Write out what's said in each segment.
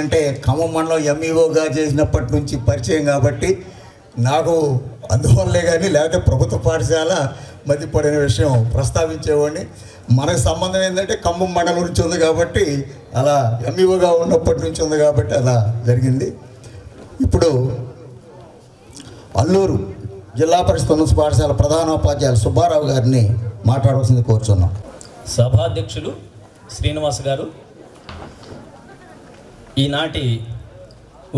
అంటే ఖమ్మం మండలం ఎంఈఓగా చేసినప్పటి నుంచి పరిచయం కాబట్టి నాకు అందువల్లే కానీ లేకపోతే ప్రభుత్వ పాఠశాల మధ్యపడిన విషయం ప్రస్తావించేవాడిని. మనకు సంబంధం ఏంటంటే ఖమ్మం మండలం నుంచి ఉంది కాబట్టి అలా ఎంఈఓగా ఉన్నప్పటి నుంచి ఉంది కాబట్టి అలా జరిగింది. ఇప్పుడు అల్లూరు జిల్లా పరిషత్ ఉన్నత పాఠశాల ప్రధానోపాధ్యాయులు సుబ్బారావు గారిని మాట్లాడవలసింది కోరుచున్నాం. సభాధ్యక్షులు శ్రీనివాస్ గారు, ఈనాటి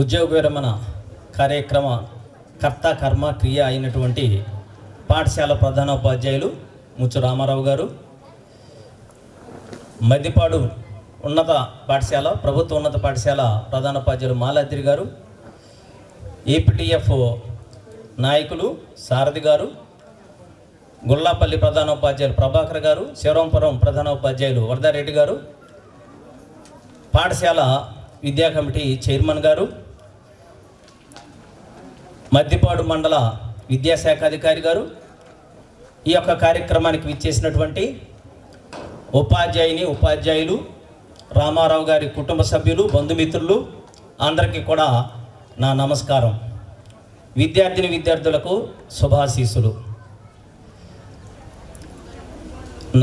ఉద్యోగ విరమణ కార్యక్రమ కర్త కర్మ క్రియ అయినటువంటి పాఠశాల ప్రధానోపాధ్యాయులు ముచ్చు రామారావు గారు, మద్దిపాడు ఉన్నత పాఠశాల ప్రభుత్వ ఉన్నత పాఠశాల ప్రధానోపాధ్యాయులు మాలాద్రి గారు, ఏపీటీఎఫ్ నాయకులు సారథి గారు, గుల్లాపల్లి ప్రధానోపాధ్యాయులు ప్రభాకర్ గారు, శివరాంపురం ప్రధానోపాధ్యాయులు వరదారెడ్డి గారు, పాఠశాల విద్యా కమిటీ చైర్మన్ గారు, మద్దిపాడు మండల విద్యాశాఖ అధికారి గారు, ఈ యొక్క కార్యక్రమానికి విచ్చేసినటువంటి ఉపాధ్యాయులు, రామారావు గారి కుటుంబ సభ్యులు, బంధుమిత్రులు అందరికీ కూడా నా నమస్కారం. విద్యార్థులకు శుభాశీస్సులు.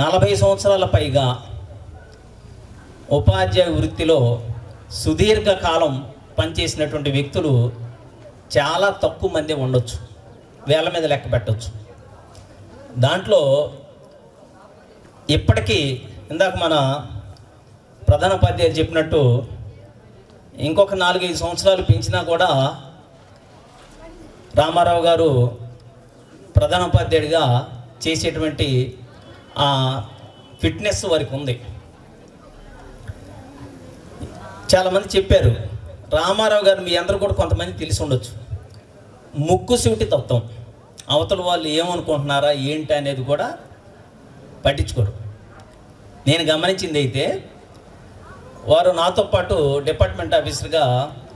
40 సంవత్సరాల పైగా ఉపాధ్యాయ వృత్తిలో సుదీర్ఘకాలం పనిచేసినటువంటి వ్యక్తులు చాలా తక్కువ మంది ఉండొచ్చు, వేల మీద లెక్క పెట్టవచ్చు. దాంట్లో ఇప్పటికీ ఇందాక మన ప్రధానోపాధ్యాయులు చెప్పినట్టు ఇంకొక 4-5 సంవత్సరాలు పెంచినా కూడా రామారావు గారు ప్రధానోపాధ్యాయుడిగా చేసేటువంటి ఫిట్నెస్ వారికి ఉంది. చాలామంది చెప్పారు, రామారావు గారు మీ అందరూ కూడా కొంతమంది తెలిసి ఉండొచ్చు, ముక్కుసూటి తత్వం. అవతల వాళ్ళు ఏమనుకుంటున్నారా ఏంటి అనేది కూడా పట్టించుకోరు. నేను గమనించింది అయితే వారు నాతో పాటు డిపార్ట్మెంట్ ఆఫీసర్గా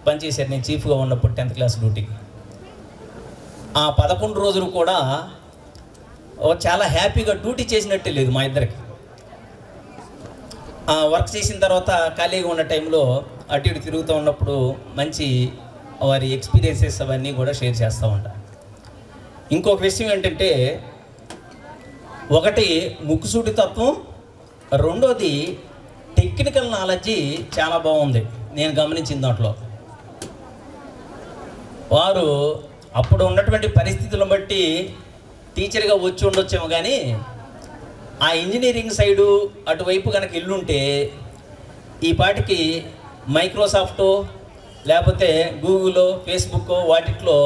పనిచేశారు. నేను చీఫ్గా ఉన్నప్పుడు 10th క్లాస్ డ్యూటీకి. ఆ 11 రోజులు కూడా చాలా హ్యాపీగా డ్యూటీ చేసినట్టే లేదు మా ఇద్దరికి. వర్క్ చేసిన తర్వాత ఖాళీగా ఉన్న టైంలో అటు ఇటు తిరుగుతూ ఉన్నప్పుడు మంచి వారి ఎక్స్పీరియన్సెస్ అవన్నీ కూడా షేర్ చేస్తూ ఉంటారు. ఇంకొక విషయం ఏంటంటే, ఒకటి ముక్కుసూటి తత్వం, రెండోది టెక్నికల్ నాలెడ్జి చాలా బాగుంది. నేను గమనించిన దాంట్లో వారు అప్పుడు ఉన్నటువంటి పరిస్థితులను బట్టి టీచర్గా వచ్చి ఉండొచ్చేమో, కానీ ఆ ఇంజనీరింగ్ సైడు అటువైపు కనుక ఇల్లుంటే ఈ పాటికి మైక్రోసాఫ్టో లేకపోతే గూగుల్లో, ఫేస్బుక్ వాటిట్లో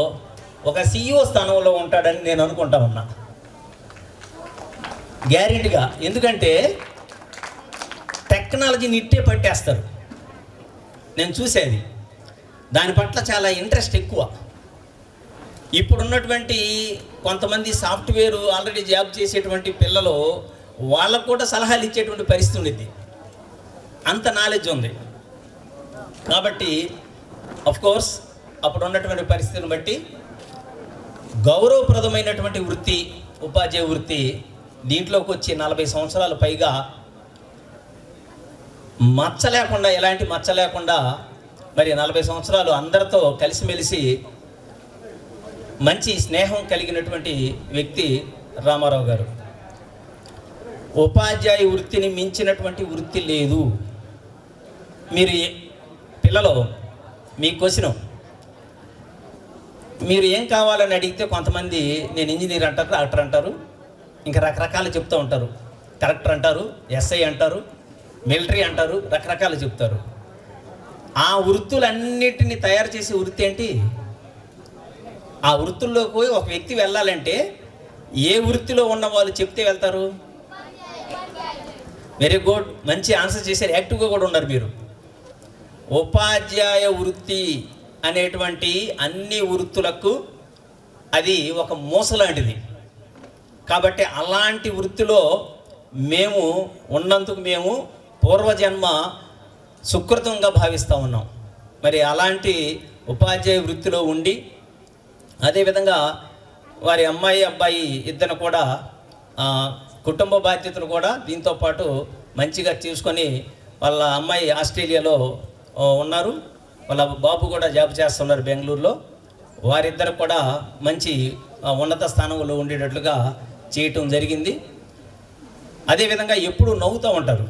ఒక CEO స్థానంలో ఉంటాడని నేను అనుకుంటా ఉన్నా గ్యారెంటీగా. ఎందుకంటే టెక్నాలజీని ఇట్టే పట్టేస్తారు. నేను చూసేది దాని పట్ల చాలా ఇంట్రెస్ట్ ఎక్కువ. ఇప్పుడున్నటువంటి కొంతమంది సాఫ్ట్వేర్ ఆల్రెడీ జాబ్ చేసేటువంటి పిల్లలు వాళ్ళకు కూడా సలహాలు ఇచ్చేటువంటి పరిస్థితి ఉండేది, అంత నాలెడ్జ్ ఉంది. కాబట్టి కోర్స్ అప్పుడు ఉన్నటువంటి పరిస్థితిని బట్టి గౌరవప్రదమైనటువంటి వృత్తి ఉపాధ్యాయ వృత్తి దీంట్లోకి వచ్చి 40 సంవత్సరాల పైగా ఎలాంటి మచ్చ లేకుండా మరి 40 సంవత్సరాలు అందరితో కలిసిమెలిసి మంచి స్నేహం కలిగినటువంటి వ్యక్తి రామారావు గారు. ఉపాధ్యాయ వృత్తిని మించినటువంటి వృత్తి లేదు. మీరు పిల్లలు మీ క్వశ్చన్, మీరు ఏం కావాలని అడిగితే కొంతమంది నేను ఇంజనీర్ అంటారు, డాక్టర్ అంటారు, ఇంకా రకరకాలు చెప్తూ ఉంటారు. కలెక్టర్ అంటారు, SI అంటారు, మిలిటరీ అంటారు, రకరకాలు చెప్తారు. ఆ వృత్తులన్నిటిని తయారు చేసే వృత్తి ఏంటి? ఆ వృత్తుల్లోకి ఒక వ్యక్తి వెళ్ళాలంటే ఏ వృత్తిలో ఉన్న వాళ్ళు చెప్తే వెళ్తారు? వెరీ గుడ్, మంచి ఆన్సర్ చేశారు. యాక్టివ్గా కూడా ఉన్నారు మీరు. ఉపాధ్యాయ వృత్తి అనేటువంటి అన్ని వృత్తులకు అది ఒక మూస లాంటిది. కాబట్టి అలాంటి వృత్తిలో మేము ఉన్నందుకు మేము పూర్వజన్మ సుకృతంగా భావిస్తూ ఉన్నాం. మరి అలాంటి ఉపాధ్యాయ వృత్తిలో ఉండి అదేవిధంగా వారి అమ్మాయి అబ్బాయి ఇద్దరు కూడా కుటుంబ బాధ్యతలు కూడా దీంతో పాటు మంచిగా చూసుకొని వాళ్ళ అమ్మాయి ఆస్ట్రేలియాలో ఉన్నారు. వాళ్ళ బాబు కూడా జాబ్ చేస్తున్నారు బెంగళూరులో. వారిద్దరు కూడా మంచి ఉన్నత స్థానంలో ఉండేటట్లుగా చేయటం జరిగింది. అదేవిధంగా ఎప్పుడూ నవ్వుతూ ఉంటారు,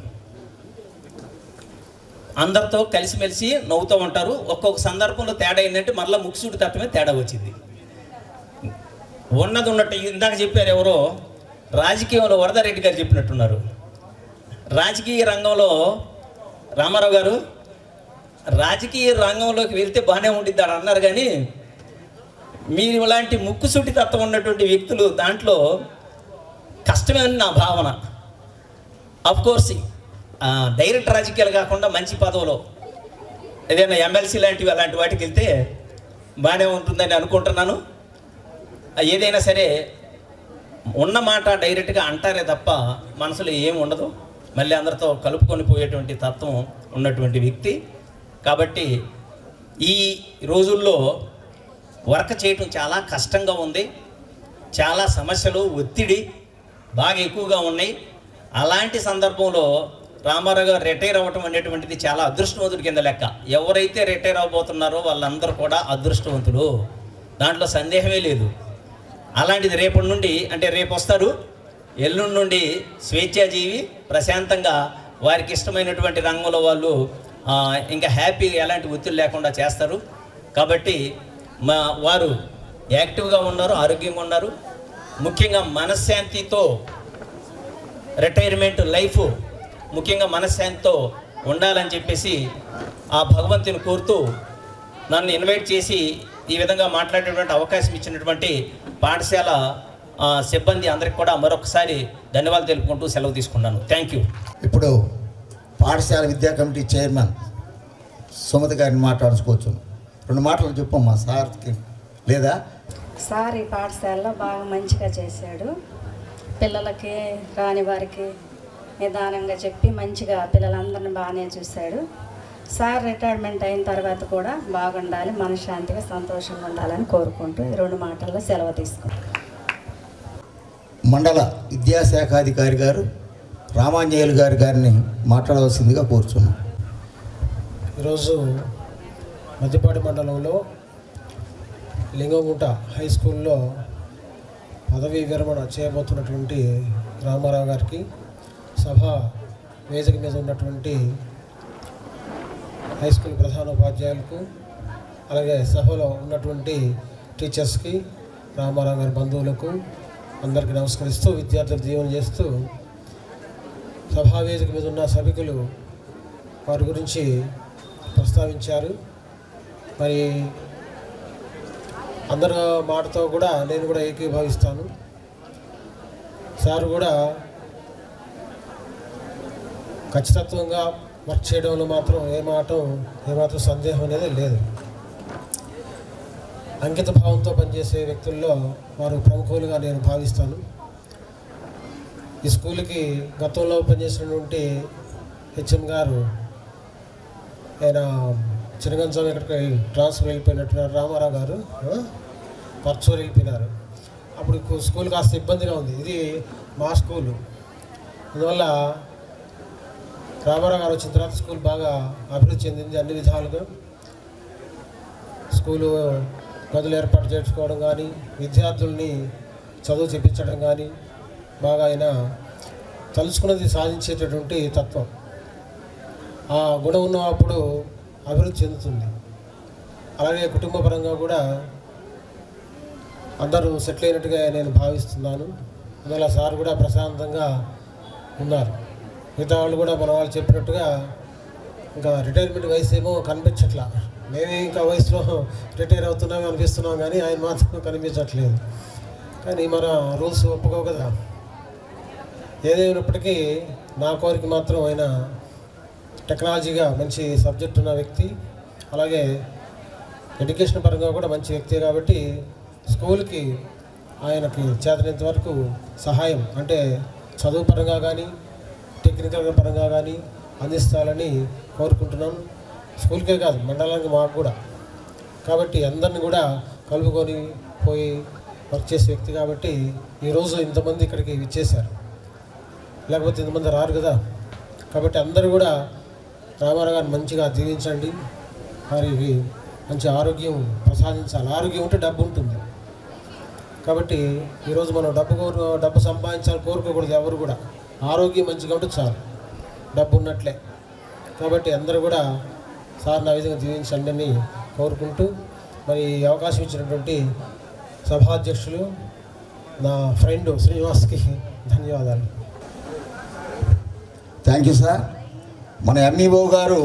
అందరితో కలిసిమెలిసి నవ్వుతూ ఉంటారు. ఒక్కొక్క సందర్భంలో తేడా ఏంటంటే మళ్ళీ ముక్కుసూటి తత్వమే తేడా వచ్చింది. ఉన్నది ఉన్నట్టు ఇందాక చెప్పారు ఎవరో, రాజకీయంలో వరదారెడ్డి గారు చెప్పినట్టున్నారు. రాజకీయ రంగంలో రామారావు గారు రాజకీయ రంగంలోకి వెళ్తే బాగానే ఉండిద్ది అని అన్నారు, కానీ మీరు ఇలాంటి ముక్కుసూటి తత్వం ఉన్నటువంటి వ్యక్తులు దాంట్లో కష్టమే అని నా భావన. అఫ్కోర్స్ డైరెక్ట్ రాజకీయాలు కాకుండా మంచి పదవులో ఏదైనా ఎమ్మెల్సీ లాంటివి అలాంటి వాటికి వెళ్తే బాగానే ఉంటుందని అనుకుంటున్నాను. ఏదైనా సరే ఉన్న మాట డైరెక్ట్గా అంటారే తప్ప మనసులో ఏమి ఉండదు. మళ్ళీ అందరితో కలుపుకొని పోయేటువంటి తత్వం ఉన్నటువంటి వ్యక్తి కాబట్టి ఈ రోజుల్లో వర్క్ చేయటం చాలా కష్టంగా ఉంది. చాలా సమస్యలు, ఒత్తిడి బాగా ఎక్కువగా ఉన్నాయి. అలాంటి సందర్భంలో రామారావు గారు రిటైర్ అవ్వటం అనేటువంటిది చాలా అదృష్టవంతుడి కింద లెక్క. ఎవరైతే రిటైర్ అవబోతున్నారో వాళ్ళందరూ కూడా అదృష్టవంతులు, దాంట్లో సందేహమే లేదు. అలాంటిది రేపటి నుండి, అంటే రేపు వస్తారు, ఎల్లుండి నుండి స్వేచ్ఛాజీవి ప్రశాంతంగా వారికి ఇష్టమైనటువంటి రంగంలో వాళ్ళు ఇంకా హ్యాపీగా ఎలాంటి ఒత్తిడి లేకుండా చేస్తారు. కాబట్టి వారు యాక్టివ్గా ఉన్నారు, ఆరోగ్యంగా ఉన్నారు. ముఖ్యంగా మనశ్శాంతితో రిటైర్మెంట్ లైఫ్ ముఖ్యంగా మనశ్శాంతితో ఉండాలని చెప్పేసి ఆ భగవంతుని కోరుతూ నన్ను ఇన్వైట్ చేసి ఈ విధంగా మాట్లాడేటువంటి అవకాశం ఇచ్చినటువంటి పాఠశాల సిబ్బంది అందరికి కూడా మరొకసారి ధన్యవాదాలు తెలుపుకుంటూ సెలవు తీసుకున్నాను. Thank you. ఇప్పుడు పాఠశాల విద్యా కమిటీ చైర్మన్ సుమతి గారిని మాట్లాడుకోవచ్చు. 2 మాటలు చెప్పమ్మా సార్కి. లేదా సార్ ఈ పాఠశాలలో బాగా మంచిగా చేశాడు. పిల్లలకి రాని వారికి నిదానంగా చెప్పి మంచిగా పిల్లలందరిని బాగానే చూశాడు. సార్ రిటైర్మెంట్ అయిన తర్వాత కూడా బాగుండాలి, మనశ్శాంతిగా సంతోషంగా ఉండాలని కోరుకుంటూ ఈ 2 మాటల్లో సెలవు తీసుకుంటాం. మండల విద్యాశాఖాధికారి గారు రామాంజనేయులు గారిని మాట్లాడవలసిందిగా కోరుచున్నాం. ఈరోజు మధ్యపాటి మండలంలో లింగంగుంట హై స్కూల్లో పదవీ విరమణ చేయబోతున్నటువంటి రామారావు గారికి, సభ వేదిక మీద ఉన్నటువంటి హై స్కూల్ ప్రధానోపాధ్యాయులకు, అలాగే సభలో ఉన్నటువంటి టీచర్స్కి, రామారావు గారి బంధువులకు అందరికీ నమస్కరిస్తూ విద్యార్థులకు దీవెన చేస్తూ, సభా వేదిక మీద ఉన్న సభికులు వారి గురించి ప్రస్తావించారు. మరి అందరి మాటతో కూడా నేను కూడా ఏకీభవిస్తాను. సార్ కూడా ఖచ్చితత్వంగా వర్క్ చేయడంలో మాత్రం ఏమాత్రం సందేహం అనేది లేదు. అంకిత భావంతో పనిచేసే వ్యక్తుల్లో వారు ప్రముఖులుగా నేను భావిస్తాను. ఈ స్కూల్కి గతంలో పనిచేసినటువంటి హెచ్ఎం గారు, ఆయన చిరగంజం ఎక్కడికి ట్రాన్స్ఫర్ వెళ్ళిపోయినట్టున్నారు, రామారావు గారు పర్చూరు వెళ్ళిపోయినారు. అప్పుడు స్కూల్ కాస్త ఇబ్బందిగా ఉంది. ఇది మా స్కూలు, అందువల్ల రామారావు గారు వచ్చిన తర్వాత స్కూల్ బాగా అభివృద్ధి చెందింది అన్ని విధాలుగా. స్కూలు గదులు ఏర్పాటు చేసుకోవడం కానీ, విద్యార్థుల్ని చదువు చెప్పించడం కానీ బాగా ఆయన తలుచుకున్నది సాధించేటటువంటి తత్వం. ఆ గుణం ఉన్నప్పుడు అభివృద్ధి చెందుతుంది. అలాగే కుటుంబ పరంగా కూడా అందరూ సెటిల్ అయినట్టుగా నేను భావిస్తున్నాను. అందువల్ల సార్ కూడా ప్రశాంతంగా ఉన్నారు. మిగతా వాళ్ళు కూడా మన వాళ్ళు చెప్పినట్టుగా ఇంకా రిటైర్మెంట్ వయసు ఏమో కనిపించట్లా. మేమే ఇంకా వయసులో రిటైర్ అవుతున్నామే అనిపిస్తున్నాం, కానీ ఆయన మాత్రం కనిపించట్లేదు. కానీ మన రూల్స్ ఒప్పుకోవు కదా. ఏదైనప్పటికీ నా కోరిక మాత్రం ఆయన టెక్నాలజీగా మంచి సబ్జెక్ట్ ఉన్న వ్యక్తి, అలాగే ఎడ్యుకేషన్ పరంగా కూడా మంచి వ్యక్తి కాబట్టి స్కూల్కి ఆయనకి చేతనంత వరకు సహాయం, అంటే చదువు పరంగా కానీ టెక్నికల్ పరంగా కానీ అందిస్తాలని కోరుకుంటున్నాను. స్కూల్కే కాదు, మండలానికి మాకు కూడా. కాబట్టి అందరిని కూడా కలుపుకొని పోయి వర్క్ చేసే వ్యక్తి కాబట్టి ఈరోజు ఇంతమంది ఇక్కడికి విచ్చేశారు, లేకపోతే ఇంతమంది రారు కదా. కాబట్టి అందరూ కూడా రామారావు గారిని మంచిగా దీవించండి. వారికి మంచి ఆరోగ్యం ప్రసాదించాలి. ఆరోగ్యం ఉంటే డబ్బు ఉంటుంది. కాబట్టి ఈరోజు మనం డబ్బు సంపాదించాలి కోరుకోకూడదు. ఎవరు కూడా ఆరోగ్యం మంచిగా ఉంటే చాలు, డబ్బు ఉన్నట్లే. కాబట్టి అందరూ కూడా సార్ నా విధంగా జీవించండి అని కోరుకుంటూ, మరి ఈ అవకాశం ఇచ్చినటువంటి సభాధ్యక్షులు నా ఫ్రెండ్ శ్రీనివాస్కి ధన్యవాదాలు. Thank you sir. మన ఎంఈఓ గారు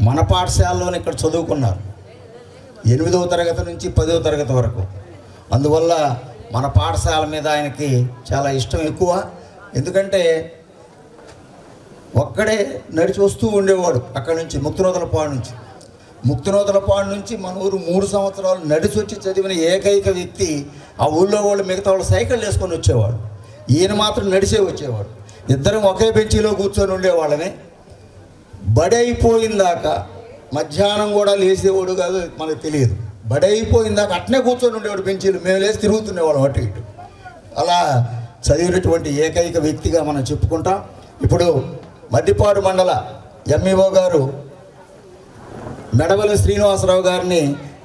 మన పాఠశాలలోనే ఇక్కడ చదువుకున్నారు, 8వ తరగతి నుంచి 10వ తరగతి వరకు. అందువల్ల మన పాఠశాల మీద ఆయనకి చాలా ఇష్టం ఎక్కువ. ఎందుకంటే ఒక్కడే నడిచి వస్తూ ఉండేవాడు అక్కడి నుంచి, ముక్తినోతలపాడు నుంచి మన ఊరు 3 సంవత్సరాలు నడిచి వచ్చి చదివిన ఏకైక వ్యక్తి. ఆ ఊళ్ళో వాళ్ళు మిగతా వాళ్ళు సైకిల్ వేసుకొని వచ్చేవాడు, ఈయన మాత్రం నడిచే వచ్చేవాడు. ఇద్దరం ఒకే బెంచీలో కూర్చొని ఉండేవాళ్ళమే. బడి అయిపోయిందాక మధ్యాహ్నం కూడా లేచేవాడు కాదు, మనకు తెలియదు. బడి అయిపోయిందాక అట్నే కూర్చొని ఉండేవాడు బెంచీలు, మేము లేచి తిరుగుతుండేవాళ్ళం అటు ఇటు. అలా చదివినటువంటి ఏకైక వ్యక్తిగా మనం చెప్పుకుంటాం. ఇప్పుడు మద్దిపాడు మండల ఎంఈఓ గారు మెడవల్లి శ్రీనివాసరావు గారిని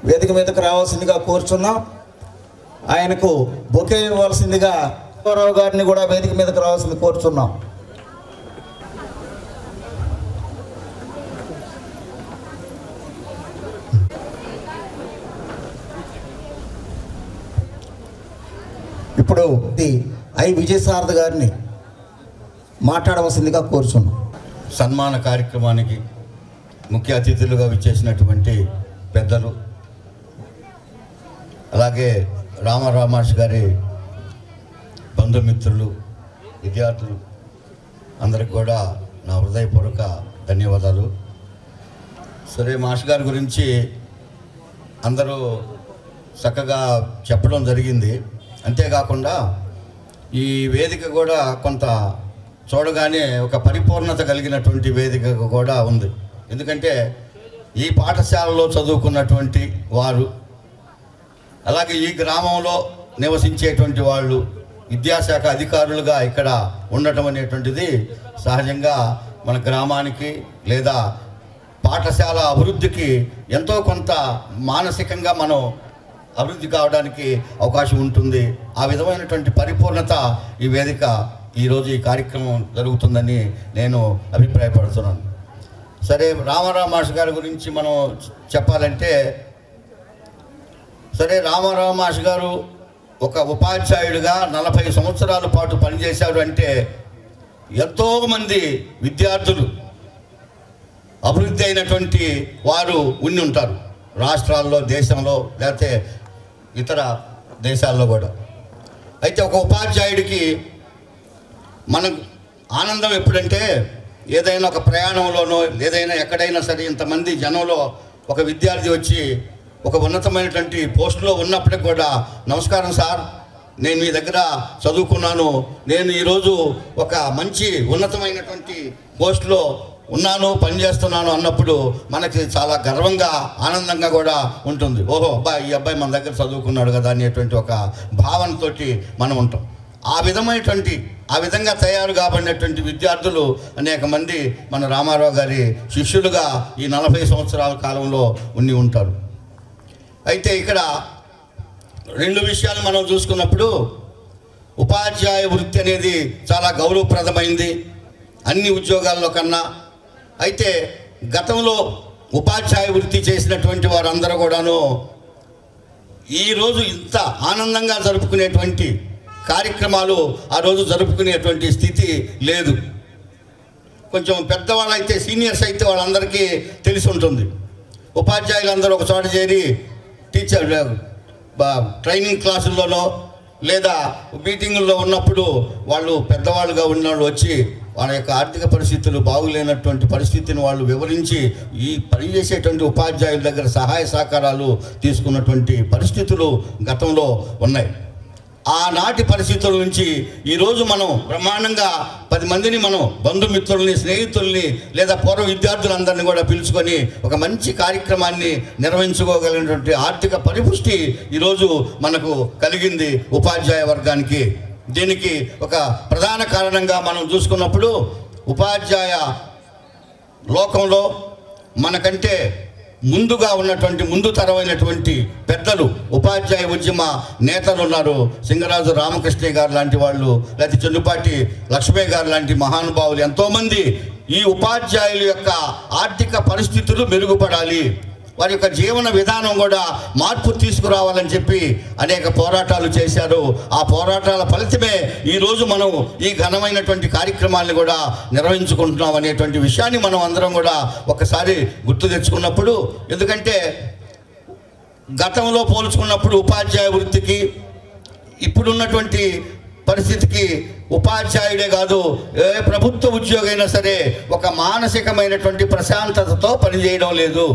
వేదిక మీదకు రావాల్సిందిగా కోరుచున్నాం. ఆయనకు బొకే ఇవ్వాల్సిందిగా రావు గారిని కూడా వేదిక మీదకు రావాల్సింది కోరుచున్నాం. ఇప్పుడు విజయసారథి గారిని మాట్లాడవలసిందిగా కోరుచున్నాం. సన్మాన కార్యక్రమానికి ముఖ్య అతిథులుగా విచ్చేసినటువంటి పెద్దలు, అలాగే రామారామాష్ గారి బంధుమిత్రులు, విద్యార్థులు అందరికి కూడా నా హృదయపూర్వక ధన్యవాదాలు. సరే, మాష్ గారి గురించి అందరూ చక్కగా చెప్పడం జరిగింది. అంతేకాకుండా ఈ వేదిక కూడా కొంత చూడగానే ఒక పరిపూర్ణత కలిగినటువంటి వేదిక కూడా ఉంది. ఎందుకంటే ఈ పాఠశాలలో చదువుకున్నటువంటి వారు, అలాగే ఈ గ్రామంలో నివసించేటువంటి వాళ్ళు విద్యాశాఖ అధికారులుగా ఇక్కడ ఉండటం అనేటువంటిది సహజంగా మన గ్రామానికి లేదా పాఠశాల అభివృద్ధికి ఎంతో కొంత మానసికంగా మనం అభివృద్ధి కావడానికి అవకాశం ఉంటుంది. ఆ విధమైనటువంటి పరిపూర్ణత ఈ వేదిక ఈరోజు ఈ కార్యక్రమం జరుగుతుందని నేను అభిప్రాయపడుతున్నాను. సరే, రామారావు మాస్టర్ గారి గురించి మనం చెప్పాలంటే, సరే, రామారావు మాస్టర్ గారు ఒక ఉపాధ్యాయుడిగా 40 సంవత్సరాల పాటు పనిచేశాడు అంటే ఎంతోమంది విద్యార్థులు అభివృద్ధి అయినటువంటి వారు ఉండి ఉంటారు రాష్ట్రాల్లో, దేశంలో, లేకపోతే ఇతర దేశాల్లో కూడా. అయితే ఒక ఉపాధ్యాయుడికి మనకు ఆనందం ఎప్పుడంటే, ఏదైనా ఒక ప్రయాణంలోనో ఏదైనా ఎక్కడైనా సరే ఇంతమంది జనంలో ఒక విద్యార్థి వచ్చి ఒక ఉన్నతమైనటువంటి పోస్టులో ఉన్నప్పటికి కూడా, నమస్కారం సార్, నేను మీ దగ్గర చదువుకున్నాను, నేను ఈరోజు ఒక మంచి ఉన్నతమైనటువంటి పోస్టులో ఉన్నాను, పనిచేస్తున్నాను అన్నప్పుడు మనకి చాలా గర్వంగా, ఆనందంగా కూడా ఉంటుంది. ఓహో అబ్బాయి, ఈ అబ్బాయి మన దగ్గర చదువుకున్నాడు కదా అనేటువంటి ఒక భావనతోటి మనం ఉంటాం. ఆ విధంగా తయారు కాబడినటువంటి విద్యార్థులు అనేక మంది మన రామారావు గారి శిష్యులుగా ఈ 40 సంవత్సరాల కాలంలో ఉండి ఉంటారు. అయితే ఇక్కడ 2 విషయాలు మనం చూసుకున్నప్పుడు, ఉపాధ్యాయ వృత్తి అనేది చాలా గౌరవప్రదమైంది అన్ని ఉద్యోగాల్లో కన్నా. అయితే గతంలో ఉపాధ్యాయ వృత్తి చేసినటువంటి వారందరూ కూడాను ఈరోజు ఇంత ఆనందంగా జరుపుకునేటువంటి కార్యక్రమాలు ఆ రోజు జరుపుకునేటువంటి స్థితి లేదు. కొంచెం పెద్దవాళ్ళు అయితే, సీనియర్స్ అయితే వాళ్ళందరికీ తెలిసి ఉంటుంది. ఉపాధ్యాయులందరూ ఒక చోట చేరి ట్రైనింగ్ క్లాసుల్లోనో లేదా మీటింగుల్లో ఉన్నప్పుడు వాళ్ళు పెద్దవాళ్ళుగా ఉన్నవాళ్ళు వచ్చి వాళ్ళ యొక్క ఆర్థిక పరిస్థితులు బాగులేనటువంటి పరిస్థితిని వాళ్ళు వివరించి ఈ పనిచేసేటువంటి ఉపాధ్యాయుల దగ్గర సహాయ సహకారాలు తీసుకున్నటువంటి పరిస్థితులు గతంలో ఉన్నాయి. ఆనాటి పరిస్థితుల నుంచి ఈరోజు మనం బ్రహ్మాండంగా 10 మందిని మనం బంధుమిత్రుల్ని, స్నేహితుల్ని లేదా పూర్వ విద్యార్థులందరినీ కూడా పిలుచుకొని ఒక మంచి కార్యక్రమాన్ని నిర్వహించుకోగలిగినటువంటి ఆర్థిక పరిపుష్టి ఈరోజు మనకు కలిగింది ఉపాధ్యాయ వర్గానికి. దీనికి ఒక ప్రధాన కారణంగా మనం చూసుకున్నప్పుడు, ఉపాధ్యాయ లోకంలో మనకంటే ముందుగా ఉన్నటువంటి ముందు తరమైనటువంటి పెద్దలు ఉపాధ్యాయ ఉద్యమ నేతలు ఉన్నారు. సింగరాజు రామకృష్ణ గారు లాంటి వాళ్ళు, లేకపోతే చెన్నుపాటి లక్ష్మయ్య గారు లాంటి మహానుభావులు ఎంతోమంది ఈ ఉపాధ్యాయుల యొక్క ఆర్థిక పరిస్థితులు మెరుగుపడాలి, వారి యొక్క జీవన విధానం కూడా మార్పు తీసుకురావాలని చెప్పి అనేక పోరాటాలు చేశారు. ఆ పోరాటాల ఫలితమే ఈరోజు మనం ఈ ఘనమైనటువంటి కార్యక్రమాలను కూడా నిర్వహించుకుంటున్నాం అనేటువంటి విషయాన్ని మనం అందరం కూడా ఒకసారి గుర్తు తెచ్చుకున్నప్పుడు, ఎందుకంటే గతంలో పోల్చుకున్నప్పుడు ఉపాధ్యాయ వృత్తికి ఇప్పుడున్నటువంటి పరిస్థితికి ఉపాధ్యాయుడే కాదు, ఏ ప్రభుత్వ ఉద్యోగి అయినా సరే ఒక మానసికమైనటువంటి ప్రశాంతతతో పనిచేయడం లేదు.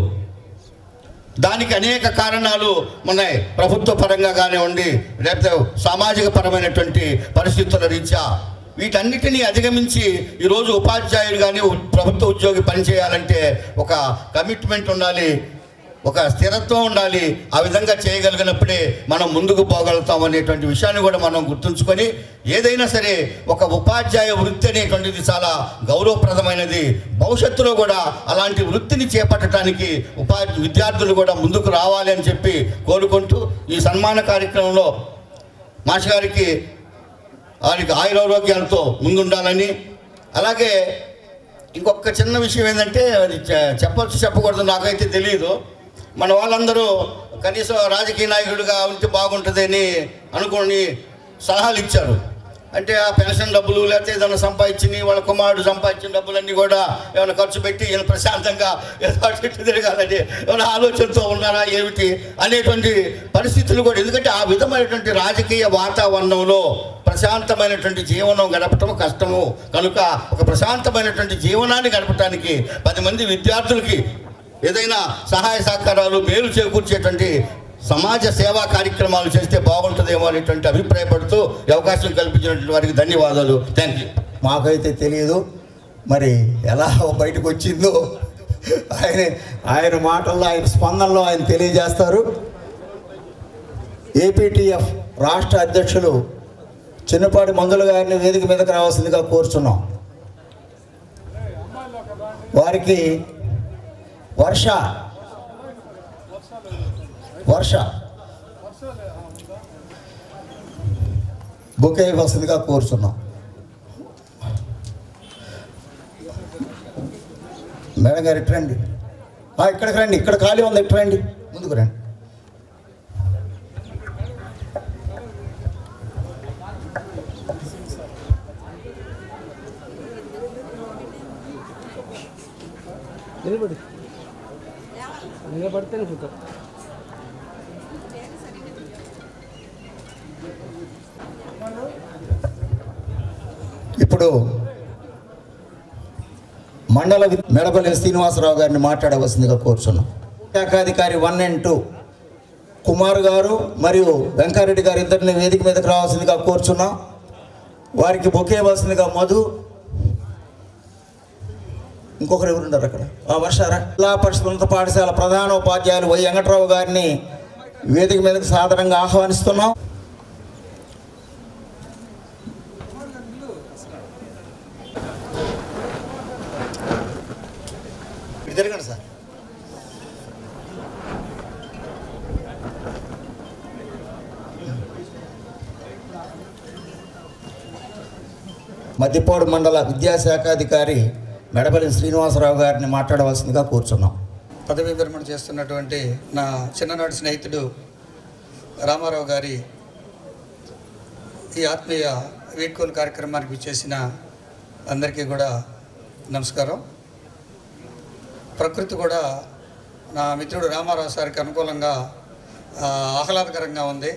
దానికి అనేక కారణాలు ఉన్నాయి. ప్రభుత్వ పరంగా కానివ్వండి, లేకపోతే సామాజిక పరమైనటువంటి పరిస్థితుల రీత్యా వీటన్నిటినీ అధిగమించి ఈరోజు ఉపాధ్యాయుడు కానీ ప్రభుత్వ ఉద్యోగి పనిచేయాలంటే ఒక కమిట్మెంట్ ఉండాలి, ఒక స్థిరత్వం ఉండాలి. ఆ విధంగా చేయగలిగినప్పుడే మనం ముందుకు పోగలుగుతాం అనేటువంటి విషయాన్ని కూడా మనం గుర్తుంచుకొని, ఏదైనా సరే ఒక ఉపాధ్యాయ వృత్తి అనేటువంటిది చాలా గౌరవప్రదమైనది. భవిష్యత్తులో కూడా అలాంటి వృత్తిని చేపట్టడానికి విద్యార్థులు కూడా ముందుకు రావాలి అని చెప్పి కోరుకుంటూ, ఈ సన్మాన కార్యక్రమంలో మాస్టర్ గారికి వారికి ఆయురారోగ్యాలతో ముందుండాలని, అలాగే ఇంకొక చిన్న విషయం ఏంటంటే అది చెప్పకూడదు, నాకైతే తెలియదు. మన వాళ్ళందరూ కనీసం రాజకీయ నాయకుడిగా ఉంటే బాగుంటుందని అనుకోని సలహాలు ఇచ్చారు. అంటే ఆ పెన్షన్ డబ్బులు లేకపోతే ఏదైనా సంపాదించి వాళ్ళ కుమారుడు సంపాదించిన డబ్బులన్నీ కూడా ఏమైనా ఖర్చు పెట్టి ఈయన ప్రశాంతంగా ఏదో అటు తిరగాలని ఏమైనా ఆలోచనతో ఉన్నారా ఏమిటి అనేటువంటి పరిస్థితులు కూడా, ఎందుకంటే ఆ విధమైనటువంటి రాజకీయ వాతావరణంలో ప్రశాంతమైనటువంటి జీవనం గడపటం కష్టము. కనుక ఒక ప్రశాంతమైనటువంటి జీవనాన్ని గడపటానికి 10 మంది విద్యార్థులకి ఏదైనా సహాయ సహకారాలు మేలు చేకూర్చేటువంటి సమాజ సేవా కార్యక్రమాలు చేస్తే బాగుంటుందేమో అనేటువంటి అభిప్రాయపడుతూ ఈ అవకాశం కల్పించినటువంటి వారికి ధన్యవాదాలు. Thank you. మాకైతే తెలియదు, మరి ఎలా బయటకు వచ్చిందో ఆయన మాటల్లో, ఆయన స్పందనలో ఆయన తెలియజేస్తారు. ఏపీటీఎఫ్ రాష్ట్ర అధ్యక్షులు చిన్నపాటి మందుల గారిని వేదిక మీదకి రావాల్సిందిగా కోరుచున్నాం. వారికి వర్ష బొకే వసతిగా కోరుచున్నాం. మేడం గారు ఇటు రండి, ఇక్కడికి రండి, ఇక్కడ ఖాళీ ఉంది, ఇటు రండి, ముందుకు రండి. నిలబడితేనే ఫోటో. ఇప్పుడు మండల మెడపల్లి శ్రీనివాసరావు గారిని మాట్లాడవలసిందిగా కోరుచున్నాం. శాఖాధికారి 1 and 2 కుమార్ గారు మరియు వెంకారెడ్డి గారు ఇద్దరిని వేదిక మీదకి రావాల్సిందిగా కోరుచున్నాం. వారికి బొకే ఇవ్వాల్సిందిగా మధు, ఇంకొకరు ఎవరున్నారు అక్కడ, వర్షారా. జిల్లా పరిషత్ ఉన్నత పాఠశాల ప్రధాన ఉపాధ్యాయులు వై వెంకట్రావు గారిని వేదిక మీదకి సాధారణంగా ఆహ్వానిస్తున్నాం. జరగండి సార్. మద్దిపాడు మండల విద్యాశాఖాధికారి మెడపల్లి శ్రీనివాసరావు గారిని మాట్లాడవలసిందిగా కూర్చున్నాం. పదవీ విరమణ చేస్తున్నటువంటి నా చిన్ననాటి స్నేహితుడు రామారావు గారి ఈ ఆత్మీయ వీడ్కోలు కార్యక్రమానికి విచ్చేసిన అందరికీ కూడా నమస్కారం. ప్రకృతి కూడా నా మిత్రుడు రామారావు సార్కి అనుకూలంగా ఆహ్లాదకరంగా ఉంది.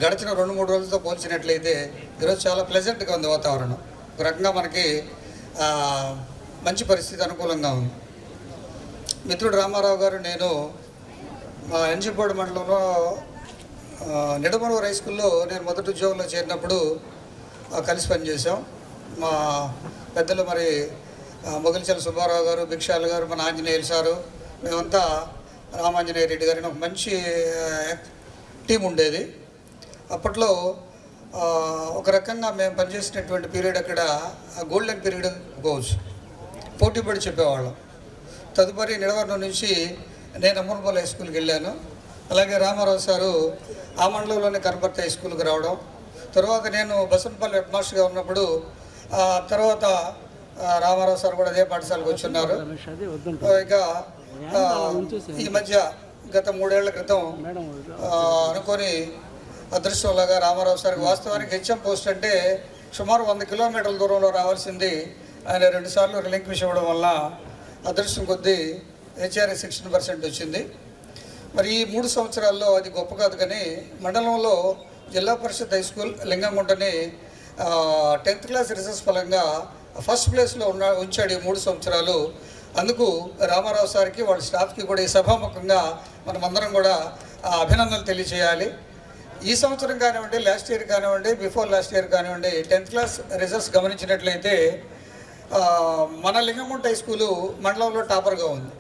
గడిచిన 2-3 రోజులతో పోల్చినట్లయితే ఈరోజు చాలా ప్లెజెంట్గా ఉంది వాతావరణం. ఒక రకంగా మనకి మంచి పరిస్థితి అనుకూలంగా ఉంది. మిత్రుడు రామారావు గారు, నేను మా ఎన్జిపాడు మండలంలో నిడమనూరు హై స్కూల్లో నేను మొదటి ఉద్యోగంలో చేరినప్పుడు కలిసి పనిచేసాం. మా పెద్దలు మరి మొగలిచల సుబ్బారావు గారు, భిక్షాలు గారు, మన ఆంజనేయులు సారు, మేమంతా రామాంజనేయ రెడ్డి గారిని ఒక మంచి టీం ఉండేది. అప్పట్లో ఒక రకంగా మేము పనిచేసినటువంటి పీరియడ్ అక్కడ గోల్డెన్ పీరియడ్ పోవచ్చు, పోటీ పడి చెప్పేవాళ్ళం. తదుపరి నిడవర్ణం నుంచి నేను అమ్మనపల్లి హై స్కూల్కి వెళ్ళాను. అలాగే రామారావు సారు ఆ మండలంలోనే కనపర్తి హై స్కూల్కి రావడం. తర్వాత నేను బసవనపల్లి హెడ్ మాస్టర్గా ఉన్నప్పుడు తర్వాత రామారావు సార్ కూడా అదే పాఠశాలకు వచ్చున్నారు. ఇక ఈ మధ్య గత 3 ఏళ్ల క్రితం అనుకొని అదృష్టంలాగా రామారావు సార్కి వాస్తవానికి హెచ్ఎం పోస్ట్ అంటే సుమారు 100 కిలోమీటర్ల దూరంలో రావాల్సింది ఆయన 2 సార్లు రిలింక్విష్ ఇవ్వడం వల్ల అదృష్టం కొద్దీ హెచ్ఆర్ఏ 16% వచ్చింది. మరి ఈ 3 సంవత్సరాల్లో అది గొప్ప కాదు, కానీ మండలంలో జిల్లా పరిషత్ హై స్కూల్ లింగంగుంటని 10th క్లాస్ రిజల్ట్స్ ఫలంగా ఫస్ట్ ప్లేస్లో ఉంచాడు ఈ 3 సంవత్సరాలు. అందుకు రామారావు సార్కి వాళ్ళ స్టాఫ్కి కూడా ఈ సభాముఖంగా మనమందరం కూడా అభినందనలు తెలియజేయాలి. ఈ సంవత్సరం కానివ్వండి, లాస్ట్ ఇయర్ కానివ్వండి, బిఫోర్ లాస్ట్ ఇయర్ కానివ్వండి, 10th క్లాస్ రిజల్ట్స్ గమనించినట్లయితే మన లింగంగుంట హై స్కూలు మండలంలో టాపర్గా ఉంది.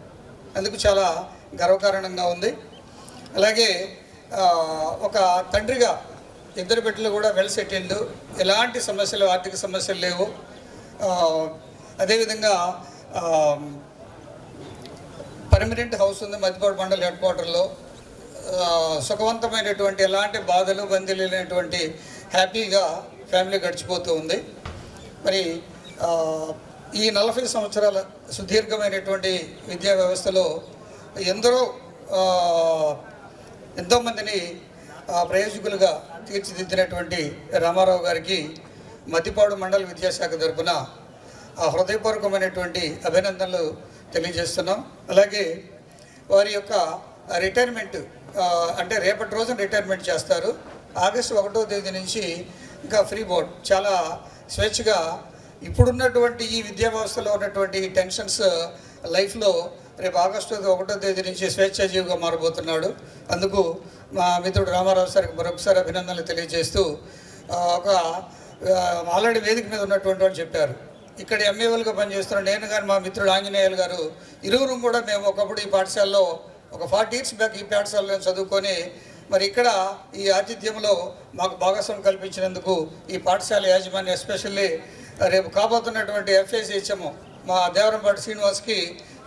అందుకు చాలా గర్వకారణంగా ఉంది. అలాగే ఒక తండ్రిగా 2 బిడ్డలు కూడా వెల్ సెటిల్డ్, ఎలాంటి సమస్యలు, ఆర్థిక సమస్యలు లేవు. అదేవిధంగా పర్మనెంట్ హౌస్ ఉంది మధ్యపాడు మండల హెడ్ క్వార్టర్లో. సుఖవంతమైనటువంటి ఎలాంటి బాధలు బందీ లేనటువంటి హ్యాపీగా ఫ్యామిలీ గడిచిపోతూ ఉంది. మరి ఈ 40 సంవత్సరాల సుదీర్ఘమైనటువంటి విద్యా వ్యవస్థలో ఎంతోమందిని ప్రయోజకులుగా తీర్చిదిద్దినటువంటి రామారావు గారికి మద్దిపాడు మండల విద్యాశాఖ తరఫున హృదయపూర్వకమైనటువంటి అభినందనలు తెలియజేస్తున్నాం. అలాగే వారి యొక్క రిటైర్మెంట్ అంటే రేపటి రోజున రిటైర్మెంట్ చేస్తారు. ఆగస్టు 1వ తేదీ నుంచి ఇంకా ఫ్రీ బోర్డ్, చాలా స్వేచ్ఛగా ఇప్పుడున్నటువంటి ఈ విద్యా వ్యవస్థలో ఉన్నటువంటి టెన్షన్స్ లైఫ్లో రేపు ఆగస్టు 1వ తేదీ నుంచి స్వేచ్ఛాజీవిగా మారబోతున్నాడు. అందుకు మా మిత్రుడు రామారావు సార్కి మరొకసారి అభినందనలు తెలియజేస్తూ ఆల్రెడీ వేదిక మీద ఉన్నటువంటి వాళ్ళు చెప్పారు, ఇక్కడ ఎంఏఓలుగా పనిచేస్తున్న నేను కానీ మా మిత్రుడు ఆంజనేయులు గారు ఇరువురు కూడా మేము ఒకప్పుడు ఈ పాఠశాలలో ఒక 40 years బ్యాక్ ఈ పాఠశాలలో చదువుకొని మరి ఇక్కడ ఈ ఆతిథ్యంలో మాకు భాగస్వామ్యం కల్పించినందుకు ఈ పాఠశాల యాజమాన్యం ఎస్పెషల్లీ రేపు కాబోతున్నటువంటి FACHM మా దేవరంపాటి శ్రీనివాస్కి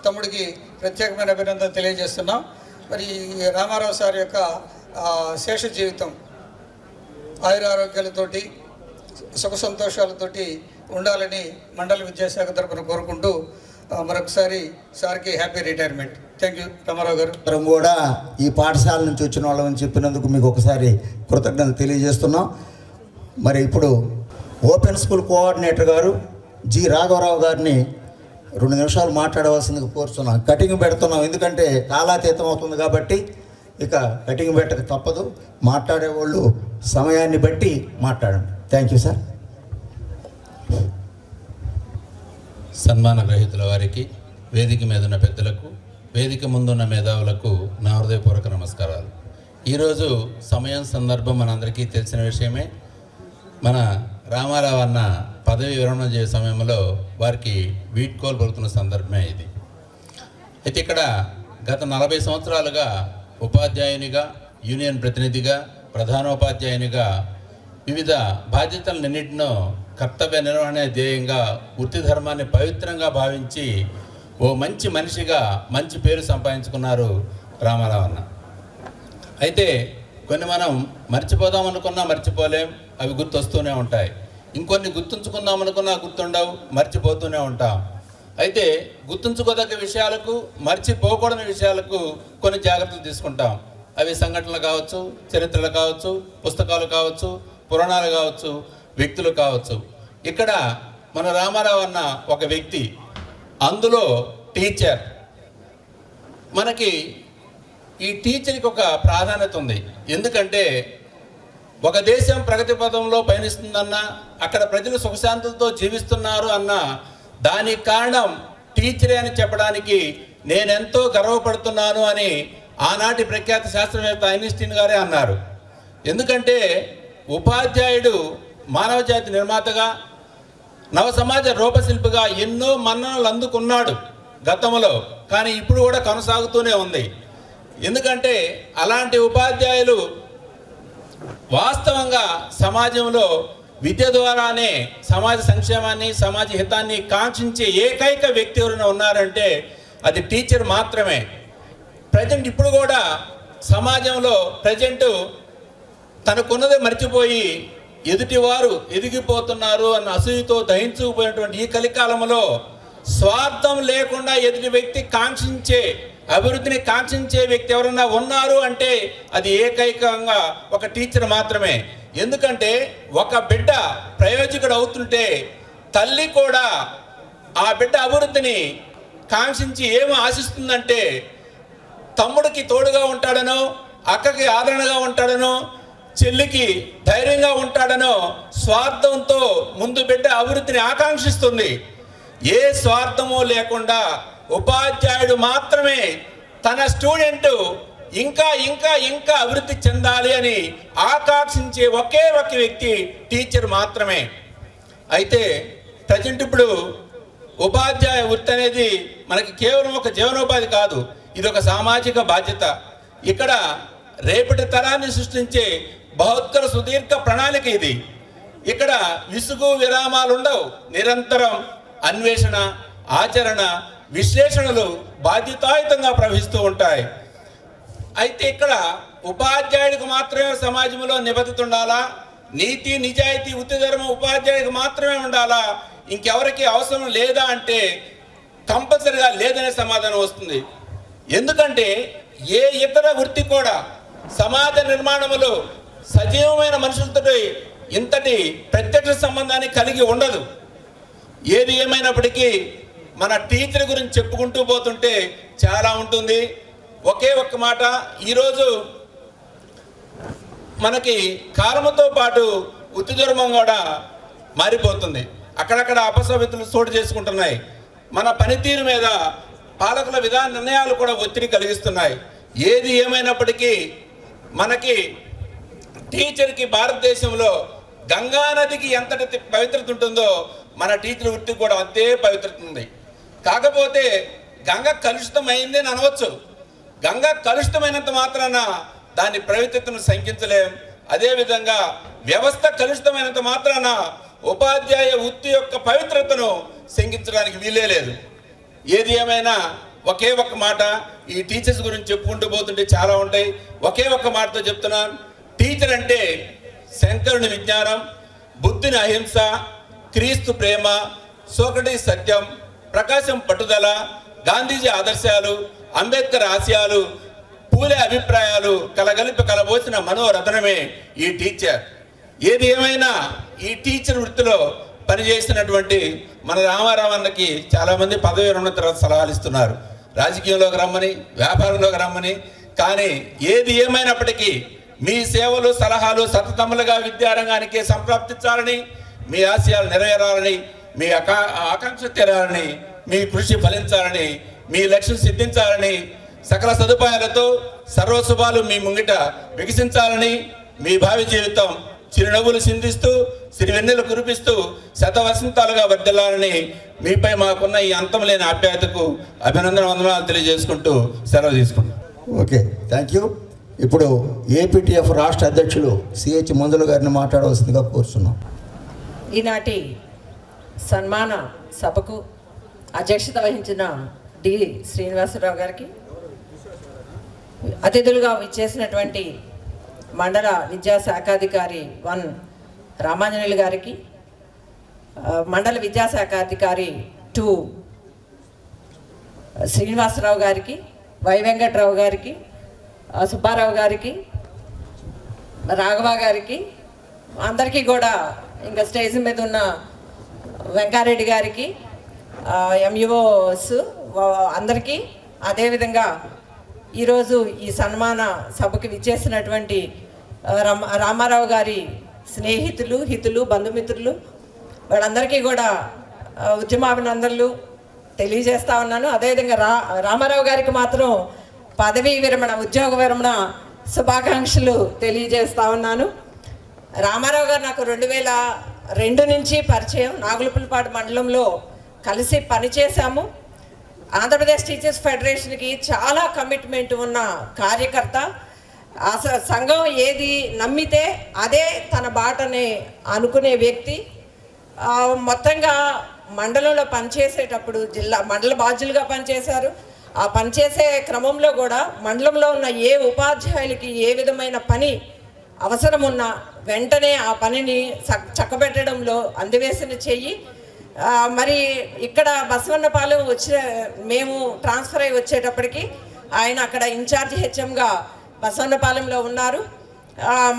తమ్ముడికి ప్రత్యేకమైన అభినందన తెలియజేస్తున్నాం. మరి రామారావు సార్ యొక్క శేష జీవితం ఆయురారోగ్యాలతోటి సుఖ సంతోషాలతోటి ఉండాలని మండల విద్యాశాఖ తరఫున కోరుకుంటూ మరొకసారి సార్కి happy retirement. Thank you Ramarao గారు. కూడా ఈ పాఠశాల నుంచి వచ్చిన వాళ్ళని చెప్పినందుకు మీకు ఒకసారి కృతజ్ఞతలు తెలియజేస్తున్నాం. మరి ఇప్పుడు ఓపెన్ స్కూల్ కోఆర్డినేటర్ గారు జి రాఘవరావు గారిని 2 నిమిషాలు మాట్లాడవలసిందిగా కోరుతున్నాం. కటింగ్ పెడుతున్నాం, ఎందుకంటే కాలాతీతం అవుతుంది కాబట్టి ఇక కటింగ్ పెట్టక తప్పదు. మాట్లాడేవాళ్ళు సమయాన్ని బట్టి మాట్లాడండి. Thank you sir. సన్మాన గ్రహీతుల వారికి, వేదిక మీద ఉన్న పెద్దలకు, వేదిక ముందున్న మేధావులకు నా హృదయపూర్వక నమస్కారాలు. ఈరోజు సమయం సందర్భం మనందరికీ తెలిసిన విషయమే. మన రామారావు అన్న పదవి విరమణ చేసే సమయంలో వారికి వీడ్కోలు పలుకుతున్న సందర్భమే ఇది. అయితే ఇక్కడ గత 40 సంవత్సరాలుగా ఉపాధ్యాయునిగా, యూనియన్ ప్రతినిధిగా, ప్రధానోపాధ్యాయునిగా వివిధ బాధ్యతలన్నింటినో కర్తవ్య నిర్వహణ ధ్యేయంగా వృత్తి ధర్మాన్ని పవిత్రంగా భావించి ఓ మంచి మనిషిగా మంచి పేరు సంపాదించుకున్నారు రామారావు అన్న. అయితే కొన్ని మనం మర్చిపోదాం అనుకున్నా మర్చిపోలేం, అవి గుర్తొస్తూనే ఉంటాయి. ఇంకొన్ని గుర్తుంచుకుందాం అనుకున్నా గుర్తుండవు, మర్చిపోతూనే ఉంటాం. అయితే గుర్తుంచుకోదగ్గ విషయాలకు, మర్చిపోకూడని విషయాలకు కొన్ని జాగ్రత్తలు తీసుకుంటాం. అవి సంఘటనలు కావచ్చు, చరిత్రలు కావచ్చు, పుస్తకాలు కావచ్చు, పురాణాలు కావచ్చు, వ్యక్తులు కావచ్చు. ఇక్కడ మన రామారావు అన్న ఒక వ్యక్తి, అందులో టీచర్. మనకి ఈ టీచర్కి ఒక ప్రాధాన్యత ఉంది. ఎందుకంటే ఒక దేశం ప్రగతి పథంలో పయనిస్తుందన్నా, అక్కడ ప్రజలు సుఖశాంతులతో జీవిస్తున్నారు అన్న దానికి కారణం టీచరే అని చెప్పడానికి నేనెంతో గర్వపడుతున్నాను అని ఆనాటి ప్రఖ్యాత శాస్త్రవేత్త ఐన్స్టీన్ గారే అన్నారు. ఎందుకంటే ఉపాధ్యాయుడు మానవ జాతి నిర్మాతగా, నవ సమాజ రూపశిల్పిగా ఎన్నో మన్ననలు అందుకున్నాడు గతంలో, కానీ ఇప్పుడు కూడా కొనసాగుతూనే ఉంది. ఎందుకంటే అలాంటి ఉపాధ్యాయులు వాస్తవంగా సమాజంలో విద్య ద్వారానే సమాజ సంక్షేమాన్ని, సమాజ హితాన్ని కాంక్షించే ఏకైక వ్యక్తి ఎవరైనా ఉన్నారంటే అది టీచర్ మాత్రమే. ప్రజెంట్ ఇప్పుడు కూడా సమాజంలో ప్రజెంట్ తనకున్నదే మర్చిపోయి ఎదుటివారు ఎదిగిపోతున్నారు అన్న అసూయతో దహించుకుపోయినటువంటి ఈ కలికాలంలో స్వార్థం లేకుండా ఎదుటి వ్యక్తి కాంక్షించే అభివృద్ధిని కాంక్షించే వ్యక్తి ఎవరన్నా ఉన్నారు అంటే అది ఏకైకంగా ఒక టీచర్ మాత్రమే. ఎందుకంటే ఒక బిడ్డ ప్రయోజకుడు అవుతుంటే తల్లి కూడా ఆ బిడ్డ అభివృద్ధిని కాంక్షించి ఏమి ఆశిస్తుందంటే తమ్ముడికి తోడుగా ఉంటాడనో, అక్కకి ఆదరణగా ఉంటాడనో, చెల్లికి ధైర్యంగా ఉంటాడనో స్వార్థంతో ముందు బిడ్డ అభివృద్ధిని ఆకాంక్షిస్తుంది. ఏ స్వార్థమో లేకుండా ఉపాధ్యాయుడు మాత్రమే తన స్టూడెంట్ ఇంకా ఇంకా ఇంకా అభివృద్ధి చెందాలి అని ఆకాంక్షించే ఒకే ఒక వ్యక్తి టీచర్ మాత్రమే. అయితే ప్రజెంట్ ఇప్పుడు ఉపాధ్యాయ వృత్తి అనేది మనకి కేవలం ఒక జీవనోపాధి కాదు, ఇది ఒక సామాజిక బాధ్యత. ఇక్కడ రేపటి తరాన్ని సృష్టించే బహుత్తర సుదీర్ఘ ప్రణాళిక ఇది. ఇక్కడ విసుగు విరామాలు ఉండవు. నిరంతరం అన్వేషణ, ఆచరణ, విశ్లేషణలు బాధ్యతాయుతంగా ప్రవహిస్తూ ఉంటాయి. అయితే ఇక్కడ ఉపాధ్యాయుడికి మాత్రమే సమాజంలో నిబద్ధత ఉండాలా, నీతి నిజాయితీ వృత్తి ధర్మం ఉపాధ్యాయుడికి మాత్రమే ఉండాలా, ఇంకెవరికి అవసరం లేదా అంటే కంపల్సరిగా లేదనే సమాధానం వస్తుంది. ఎందుకంటే ఏ ఇతర వృత్తి కూడా సమాజ నిర్మాణంలో సజీవమైన మనుషులతో ఇంతటి ప్రత్యక్ష సంబంధాన్ని కలిగి ఉండదు. ఏది ఏమైనప్పటికీ మన టీచర్ గురించి చెప్పుకుంటూ పోతుంటే చాలా ఉంటుంది. ఒకే ఒక్క మాట, ఈరోజు మనకి కాలముతో పాటు వృత్తి ధర్మం కూడా మారిపోతుంది. అక్కడక్కడ అపసవ్యతలు చోటు చేసుకుంటున్నాయి. మన పనితీరు మీద పాలకుల విధాన నిర్ణయాలు కూడా ఒత్తిడి కలిగిస్తున్నాయి. ఏది ఏమైనప్పటికీ మనకి టీచర్కి భారతదేశంలో గంగా నదికి ఎంతటి పవిత్రత ఉంటుందో మన టీచర్ వృత్తికి కూడా అంతే పవిత్రత ఉంది. కాకపోతే గంగ కలుషితమైంది అని అనవచ్చు. గంగ కలుషితమైనంత మాత్రాన దాని పవిత్రతను శంకించలేం. అదేవిధంగా వ్యవస్థ కలుషితమైనంత మాత్రాన ఉపాధ్యాయ వృత్తి యొక్క పవిత్రతను శంకించడానికి వీలే లేదు. ఏది ఏమైనా ఒకే ఒక్క మాట, ఈ టీచర్స్ గురించి చెప్పుకుంటూ పోతుంటే చాలా ఉంటాయి. ఒకే ఒక్క మాటతో చెప్తున్నాను, టీచర్ అంటే శంకరుని విజ్ఞానం, బుద్ధుని అహింస, క్రీస్తు ప్రేమ, సోక్రటీస్ సత్యం, ప్రకాశం పట్టుదల, గాంధీజీ ఆదర్శాలు, అంబేద్కర్ ఆశయాలు, పూలే అభిప్రాయాలు కలగలిపి కలబోసిన మనోరథనమే ఈ టీచర్. ఏది ఏమైనా ఈ టీచర్ వృత్తిలో పనిచేసినటువంటి మన రామారావు అన్నకి చాలామంది పదవి విరమణ తర్వాత సలహాలు ఇస్తున్నారు, రాజకీయంలోకి రమ్మని, వ్యాపారంలోకి రమ్మని. కానీ ఏది ఏమైనప్పటికీ మీ సేవలు సలహాలు సతతములుగా విద్యారంగానికి సంప్రాప్తించాలని, మీ ఆశయాలు నెరవేరాలని, మీ ఆకాంక్ష తీరాలని, మీ కృషి ఫలించాలని, మీ లక్ష్యం సిద్ధించాలని, సకల సదుపాయాలతో సర్వశుభాలు మీ ముంగిట వికసించాలని, మీ భావి జీవితం చిరునవ్వులు సిందిస్తూ సిరివెన్నెలు కురిపిస్తూ శతవసంతాలుగా వర్ధిల్లాలని మీపై మాకున్న ఈ అంతం లేని ఆప్యాయతకు అభినందన వందనాలు తెలియజేసుకుంటూ సెలవు తీసుకుంటాం. Okay, thank you. ఇప్పుడు ఏపీటీఎఫ్ రాష్ట్ర అధ్యక్షులు సిహెచ్ మంజుల గారిని మాట్లాడవలసిందిగా కోరుతున్నాం. ఈనాటి సన్మాన సభకు అధ్యక్షత వహించిన డి శ్రీనివాసరావు గారికి, అతిథులుగా విచ్చేసినటువంటి మండల విద్యాశాఖాధికారి 1 రామాంజనేయులు గారికి, మండల విద్యాశాఖాధికారి 2 శ్రీనివాసరావు గారికి, వై వెంకట్రావు గారికి, సుబ్బారావు గారికి, రాఘవ గారికి, అందరికీ కూడా ఇంకా స్టేజ్ మీద ఉన్న వెంకారెడ్డి గారికి, ఎంఈఓస్ అందరికీ, అదేవిధంగా ఈరోజు ఈ సన్మాన సభకి విచ్చేసినటువంటి రామారావు గారి స్నేహితులు, హితులు, బంధుమిత్రులు వాళ్ళందరికీ కూడా ఉద్యమాభినందనలు తెలియజేస్తా ఉన్నాను. అదేవిధంగా రామారావు గారికి మాత్రం పదవీ విరమణ, ఉద్యోగ విరమణ శుభాకాంక్షలు తెలియజేస్తా ఉన్నాను. రామారావు గారు నాకు 2002 నుంచి పరిచయం. నాగులపులపాడు మండలంలో కలిసి పనిచేశాము. ఆంధ్రప్రదేశ్ టీచర్స్ ఫెడరేషన్కి చాలా కమిట్మెంట్ ఉన్న కార్యకర్త. సంఘం ఏది నమ్మితే అదే తన బాటని అనుకునే వ్యక్తి. మొత్తంగా మండలంలో పనిచేసేటప్పుడు మండల బాధ్యులుగా పనిచేశారు. ఆ పనిచేసే క్రమంలో కూడా మండలంలో ఉన్న ఏ ఉపాధ్యాయులకి ఏ విధమైన పని అవసరం ఉన్నా వెంటనే ఆ పనిని చక్కబెట్టడంలో అందివేసిన చెయ్యి. మరి ఇక్కడ బసవన్నపాలెం మేము ట్రాన్స్ఫర్ అయ్యి వచ్చేటప్పటికి ఆయన అక్కడ ఇన్ఛార్జ్ హెచ్ఎంగా బసవన్నపాలెంలో ఉన్నారు.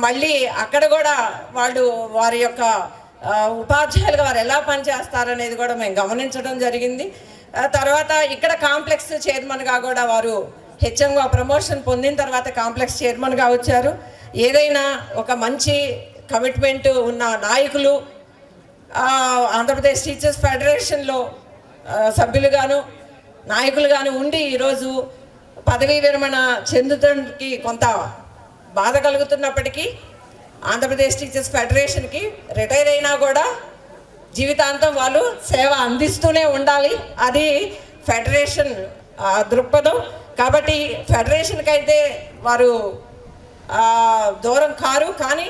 మళ్ళీ అక్కడ కూడా వారి యొక్క ఉపాధ్యాయులుగా వారు ఎలా పనిచేస్తారనేది కూడా మేము గమనించడం జరిగింది. తర్వాత ఇక్కడ కాంప్లెక్స్ చైర్మన్గా కూడా వారు హెచ్ఎంగా ప్రమోషన్ పొందిన తర్వాత కాంప్లెక్స్ చైర్మన్గా వచ్చారు. ఏదైనా ఒక మంచి కమిట్మెంట్ ఉన్న నాయకులు ఆంధ్రప్రదేశ్ టీచర్స్ ఫెడరేషన్లో సభ్యులుగాను నాయకులుగాను ఉండి ఈరోజు పదవీ విరమణ చెందుతానికి కొంత బాధ కలుగుతున్నప్పటికీ ఆంధ్రప్రదేశ్ టీచర్స్ ఫెడరేషన్కి రిటైర్ అయినా కూడా జీవితాంతం వాళ్ళు సేవ అందిస్తూనే ఉండాలి. అది ఫెడరేషన్ దృక్పథం. కాబట్టి ఫెడరేషన్కి అయితే వారు దూరం కారు. కానీ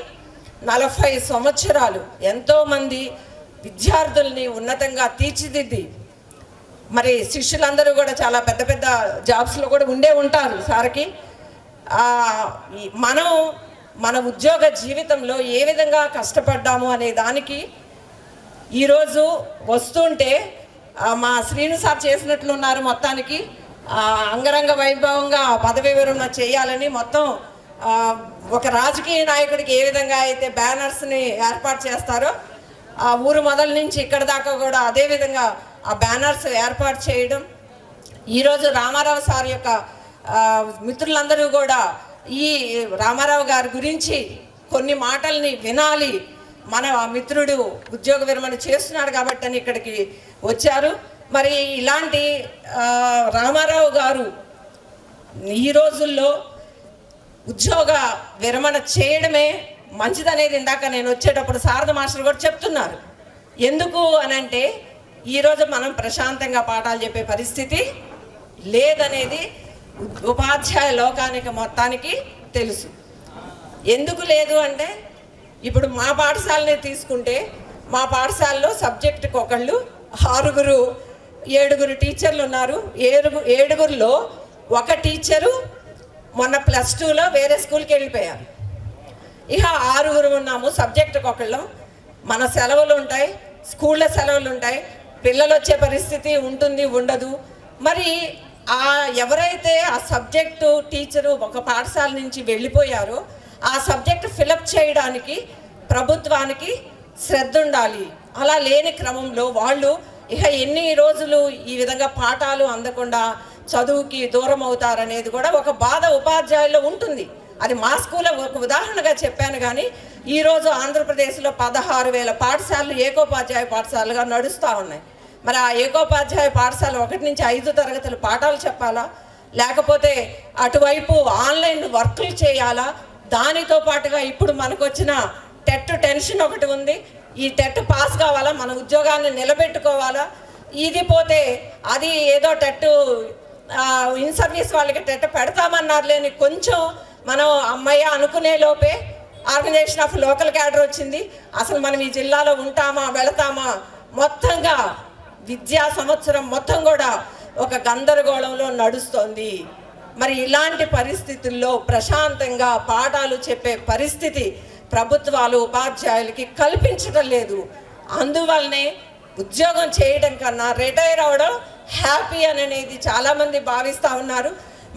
40 సంవత్సరాలు ఎంతోమంది విద్యార్థుల్ని ఉన్నతంగా తీర్చిదిద్ది మరి శిష్యులందరూ కూడా చాలా పెద్ద పెద్ద జాబ్స్లో కూడా ఉండే ఉంటారు సార్కి. మన ఉద్యోగ జీవితంలో ఏ విధంగా కష్టపడ్డాము అనే దానికి ఈరోజు వస్తుంటే మా శ్రీను సార్ చేసినట్లున్నారు. మొత్తానికి అంగరంగ వైభవంగా పదవీ విరమణ చేయాలని మొత్తం ఒక రాజకీయ నాయకుడికి ఏ విధంగా అయితే బ్యానర్స్ని ఏర్పాటు చేస్తారో ఆ ఊరు మొదల నుంచి ఇక్కడ దాకా కూడా అదేవిధంగా ఆ బ్యానర్స్ ఏర్పాటు చేయడం. ఈరోజు రామారావు సార్ యొక్క మిత్రులందరూ కూడా ఈ రామారావు గారి గురించి కొన్ని మాటల్ని వినాలి, మన మిత్రుడు ఉద్యోగ విరమణ చేస్తున్నాడు కాబట్టి అని ఇక్కడికి వచ్చారు. మరి ఇలాంటి రామారావు గారు ఈ రోజుల్లో ఉద్యోగ విరమణ చేయడమే మంచిదనేది ఇందాక నేను వచ్చేటప్పుడు శారద మాస్టర్ కూడా చెప్తున్నారు. ఎందుకు అనంటే ఈరోజు మనం ప్రశాంతంగా పాఠాలు చెప్పే పరిస్థితి లేదనేది ఉపాధ్యాయ లోకానికి మొత్తానికి తెలుసు. ఎందుకు లేదు అంటే ఇప్పుడు మా పాఠశాలని తీసుకుంటే మా పాఠశాలలో సబ్జెక్టుకి ఒకళ్ళు 7 టీచర్లు ఉన్నారు. 7గురిలో ఒక టీచరు మొన్న +2లో వేరే స్కూల్కి వెళ్ళిపోయారు. ఇక 6 ఉన్నాము. సబ్జెక్టుకి ఒకళ్ళం. మన సెలవులు ఉంటాయి, స్కూళ్ళ సెలవులు ఉంటాయి, పిల్లలు వచ్చే పరిస్థితి ఉంటుంది ఉండదు. మరి ఎవరైతే ఆ సబ్జెక్టు టీచరు ఒక పాఠశాల నుంచి వెళ్ళిపోయారో ఆ సబ్జెక్టు ఫిలప్ చేయడానికి ప్రభుత్వానికి శ్రద్ధ ఉండాలి. అలా లేని క్రమంలో వాళ్ళు ఇక ఎన్ని రోజులు ఈ విధంగా పాఠాలు అందకుండా చదువుకి దూరం అవుతారనేది కూడా ఒక బాధ ఉపాధ్యాయుల్లో ఉంటుంది. అది మా స్కూల్లో ఒక ఉదాహరణగా చెప్పాను. కానీ ఈరోజు ఆంధ్రప్రదేశ్లో 16,000 పాఠశాలలు ఏకోపాధ్యాయ పాఠశాలలుగా నడుస్తూ ఉన్నాయి. మరి ఆ ఏకోపాధ్యాయ పాఠశాల 1 నుంచి 5 తరగతులు పాఠాలు చెప్పాలా, లేకపోతే అటువైపు ఆన్లైన్ వర్కులు చేయాలా? దానితో పాటుగా ఇప్పుడు మనకు వచ్చిన టెట్ టెన్షన్ ఒకటి ఉంది. ఈ టెట్ పాస్ కావాలా, మన ఉద్యోగాన్ని నిలబెట్టుకోవాలా? ఇది పోతే అది ఏదో టెట్ ఇన్ సర్వీస్ వాళ్ళకి టెట్ పెడతామన్నారు లేని కొంచెం మనం అమ్మయ్య అనుకునే లోపే ఆర్గనైజేషన్ ఆఫ్ లోకల్ క్యాడర్ వచ్చింది. అసలు మనం ఈ జిల్లాలో ఉంటామా వెళతామా మొత్తంగా విద్యా సంవత్సరం మొత్తం కూడా ఒక గందరగోళంలో నడుస్తోంది. మరి ఇలాంటి పరిస్థితుల్లో ప్రశాంతంగా పాఠాలు చెప్పే పరిస్థితి ప్రభుత్వాలు ఉపాధ్యాయులకి కల్పించడం లేదు. అందువల్లనే ఉద్యోగం చేయడం కన్నా రిటైర్ అవ్వడం హ్యాపీ అనేది చాలామంది భావిస్తూ ఉన్నారు.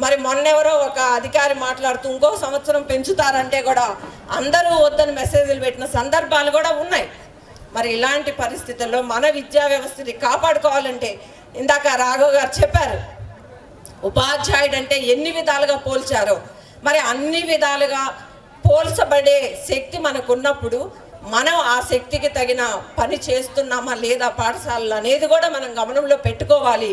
మరి మొన్నెవరో ఒక అధికారి మాట్లాడుతూ ఇంకో సంవత్సరం పెంచుతారంటే కూడా అందరూ వద్దని మెసేజ్లు పెట్టిన సందర్భాలు కూడా ఉన్నాయి. మరి ఇలాంటి పరిస్థితుల్లో మన విద్యా వ్యవస్థని కాపాడుకోవాలంటే ఇందాక రాఘవ్ గారు చెప్పారు, ఉపాధ్యాయుడు అంటే ఎన్ని విధాలుగా పోల్చారో మరి అన్ని విధాలుగా పోల్చబడే శక్తి మనకున్నప్పుడు మనం ఆ శక్తికి తగిన పని చేస్తున్నామా లేదా పాఠశాలలు అనేది కూడా మనం గమనంలో పెట్టుకోవాలి.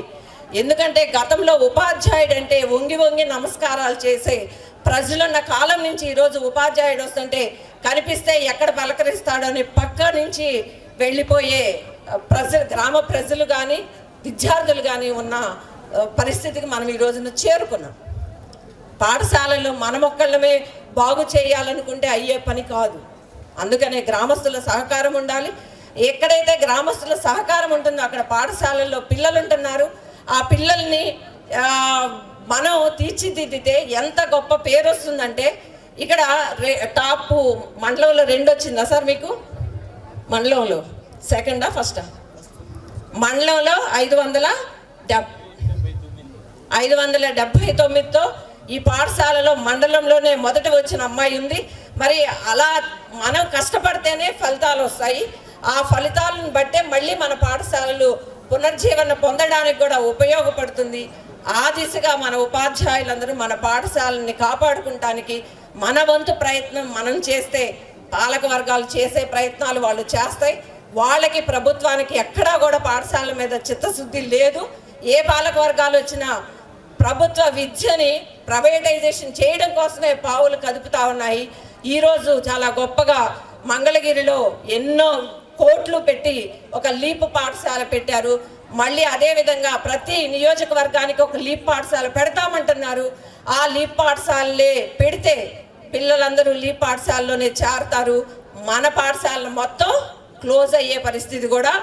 ఎందుకంటే గతంలో ఉపాధ్యాయుడు అంటే వంగి వంగి నమస్కారాలు చేసే ప్రజలున్న కాలం నుంచి ఈరోజు ఉపాధ్యాయుడు వస్తుంటే కనిపిస్తే ఎక్కడ పలకరిస్తాడో అని పక్క నుంచి వెళ్ళిపోయే గ్రామ ప్రజలు కానీ విద్యార్థులు కానీ ఉన్న పరిస్థితికి మనం ఈ రోజున చేరుకున్నాం. పాఠశాలలు మనమొక్కళ్ళమే బాగు చేయాలనుకుంటే అయ్యే పని కాదు. అందుకనే గ్రామస్తుల సహకారం ఉండాలి. ఎక్కడైతే గ్రామస్తుల సహకారం ఉంటుందో అక్కడ పాఠశాలల్లో పిల్లలు ఉంటున్నారు. ఆ పిల్లల్ని మనం తీర్చిదిద్దితే ఎంత గొప్ప పేరు వస్తుందంటే, ఇక్కడ టాప్ మండలంలో 2 వచ్చిందా సార్ మీకు? మండలంలో సెకండా ఫస్టా? మండలంలో 579తో ఈ పాఠశాలలో మండలంలోనే మొదట వచ్చిన అమ్మాయి ఉంది. మరి అలా మనం కష్టపడితేనే ఫలితాలు వస్తాయి. ఆ ఫలితాలను బట్టే మళ్ళీ మన పాఠశాలలు పునర్జీవన పొందడానికి కూడా ఉపయోగపడుతుంది. ఆ దిశగా మన ఉపాధ్యాయులందరూ మన పాఠశాలని కాపాడుకుంటానికి మన వంతు ప్రయత్నం మనం చేస్తే, పాలక వర్గాలు చేసే ప్రయత్నాలు వాళ్ళు చేస్తాయి. వాళ్ళకి ప్రభుత్వానికి ఎక్కడా కూడా పాఠశాలల మీద చిత్తశుద్ధి లేదు. ఏ పాలక వర్గాలు వచ్చినా ప్రభుత్వ విద్యని ప్రైవేటైజేషన్ చేయడం కోసమే పావులు కదుపుతా ఉన్నాయి. ఈరోజు చాలా గొప్పగా మంగళగిరిలో ఎన్నో కోట్లు పెట్టి ఒక లీప్ పాఠశాల పెట్టారు. మళ్ళీ అదేవిధంగా ప్రతి నియోజకవర్గానికి ఒక లీప్ పాఠశాల పెడతామంటున్నారు. ఆ లీప్ పాఠశాలలే పెడితే పిల్లలందరూ లీప్ పాఠశాలలోనే చేరతారు. మన పాఠశాలను మొత్తం క్లోజ్ అయ్యే పరిస్థితి కూడా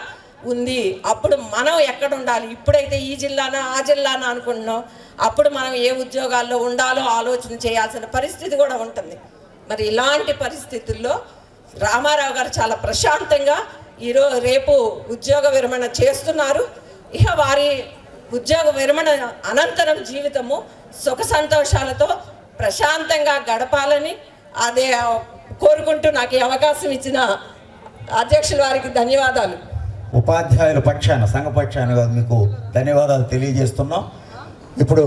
ఉంది. అప్పుడు మనం ఎక్కడ ఉండాలి? ఇప్పుడైతే ఈ జిల్లానా ఆ జిల్లానా అనుకుంటున్నాం. అప్పుడు మనం ఏ ఉద్యోగాల్లో ఉండాలో ఆలోచన చేయాల్సిన పరిస్థితి కూడా ఉంటుంది. మరి ఇలాంటి పరిస్థితుల్లో రామారావు గారు చాలా ప్రశాంతంగా రేపు ఉద్యోగ విరమణ చేస్తున్నారు. ఇక వారి ఉద్యోగ విరమణ అనంతరం జీవితము సుఖ సంతోషాలతో ప్రశాంతంగా గడపాలని అదే కోరుకుంటూ నాకు ఈ అవకాశం ఇచ్చిన అధ్యక్షుల వారికి ధన్యవాదాలు. ఉపాధ్యాయుల పక్షాన, సంఘ పక్షాన మీకు ధన్యవాదాలు తెలియజేస్తున్నాం. ఇప్పుడు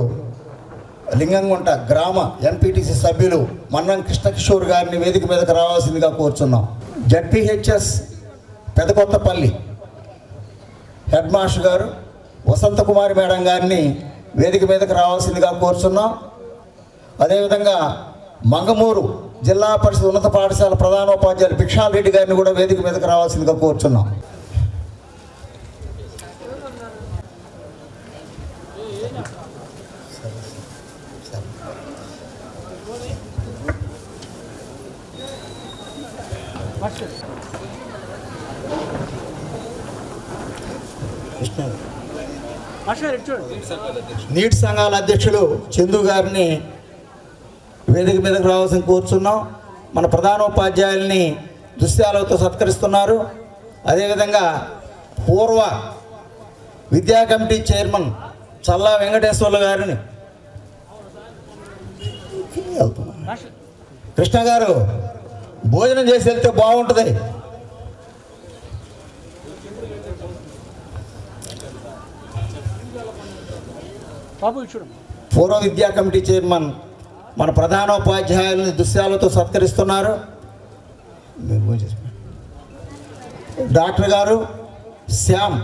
లింగంగుంట గ్రామ ఎంపీటీసీ సభ్యులు మన్నం కృష్ణకిషోర్ గారిని వేదిక మీదకి రావాల్సిందిగా కోరుచున్నాం. జడ్పీహెచ్ఎస్ పెదకొత్తపల్లి హెడ్ మాస్టర్ గారు వసంత కుమారి మేడం గారిని వేదిక మీదకి రావాల్సిందిగా కోరుచున్నాం. అదేవిధంగా మంగమూరు జిల్లా పరిషత్ ఉన్నత పాఠశాల ప్రధానోపాధ్యాయులు భిక్షాల్ రెడ్డి గారిని కూడా వేదిక మీదకి రావాల్సిందిగా కోరుచున్నాం. నీటి సంఘాల అధ్యక్షులు చందు గారిని వేదిక మీదకి రావాల్సిన కోరుచున్నాం. మన ప్రధానోపాధ్యాయుల్ని దుశ్శాలతో సత్కరిస్తున్నారు. అదేవిధంగా పూర్వ విద్యా కమిటీ చైర్మన్ చల్లా వెంకటేశ్వర్లు గారిని, కృష్ణ గారు భోజనం చేసి వెళ్తే బాగుంటుంది. పూర్వ విద్యా కమిటీ చైర్మన్ మన ప్రధానోపాధ్యాయుల్ని దుశ్శాలతో సత్కరిస్తున్నారు. డాక్టర్ గారు శ్యామ్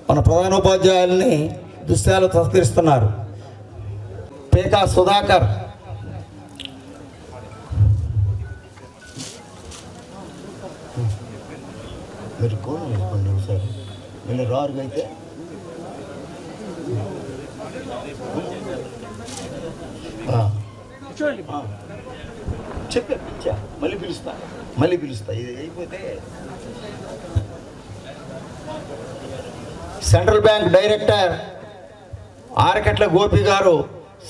మన ప్రధానోపాధ్యాయుల్ని దుశ్శాలతో సత్కరిస్తున్నారు. పేకా సుధాకర్, మీరు కోన్ వేసుకోండి ఒకసారి, వీళ్ళు రారుగా అయితే చెప్పా మళ్ళీ పిలుస్తా ఇది అయిపోతే. సెంట్రల్ బ్యాంక్ డైరెక్టర్ ఆరకట్ల గోపి గారు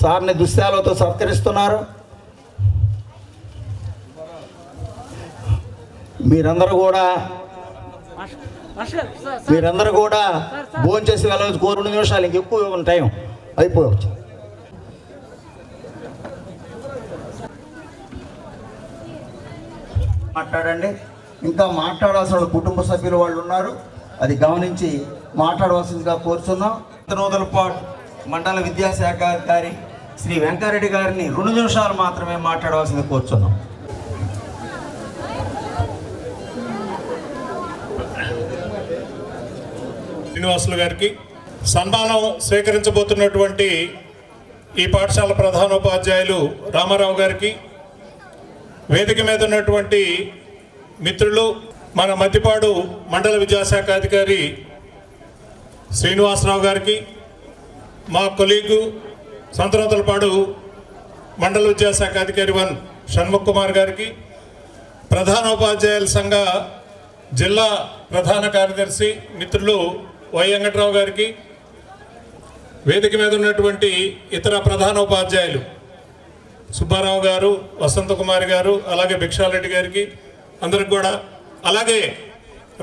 సార్ని దుశ్శాలతో సత్కరిస్తున్నారు. మీరందరూ కూడా భోజనం చేసి వెళ్ళవచ్చు. 2 నిమిషాలు ఇంకెక్కువ టైం అయిపోవచ్చు. మాట్లాడండి. ఇంకా మాట్లాడాల్సిన కుటుంబ సభ్యులు వాళ్ళు ఉన్నారు, అది గమనించి మాట్లాడవలసిందిగా కోరుచున్నాం. నూతలపాడు మండల విద్యాశాఖ అధికారి శ్రీ వెంకారెడ్డి గారిని 2 నిమిషాలు మాత్రమే మాట్లాడవలసిందిగా కోరుచున్నాం. శ్రీనివాసులు గారికి సన్మానం స్వీకరించబోతున్నటువంటి ఈ పాఠశాల ప్రధానోపాధ్యాయులు రామారావు గారికి, వేదిక మీద ఉన్నటువంటి మిత్రులు, మన మద్దిపాడు మండల విద్యాశాఖ అధికారి శ్రీనివాసరావు గారికి, మా కొలీగు సంతనూతలపాడు మండల విద్యాశాఖ అధికారి 1 షణ్ముఖ్ కుమార్ గారికి, ప్రధానోపాధ్యాయుల సంఘ జిల్లా ప్రధాన కార్యదర్శి మిత్రులు వై వెంకట్రావు గారికి, వేదిక మీద ఉన్నటువంటి ఇతర ప్రధానోపాధ్యాయులు సుబ్బారావు గారు, వసంతకుమారి గారు, అలాగే భిక్షాలరెడ్డి గారికి అందరికి కూడా, అలాగే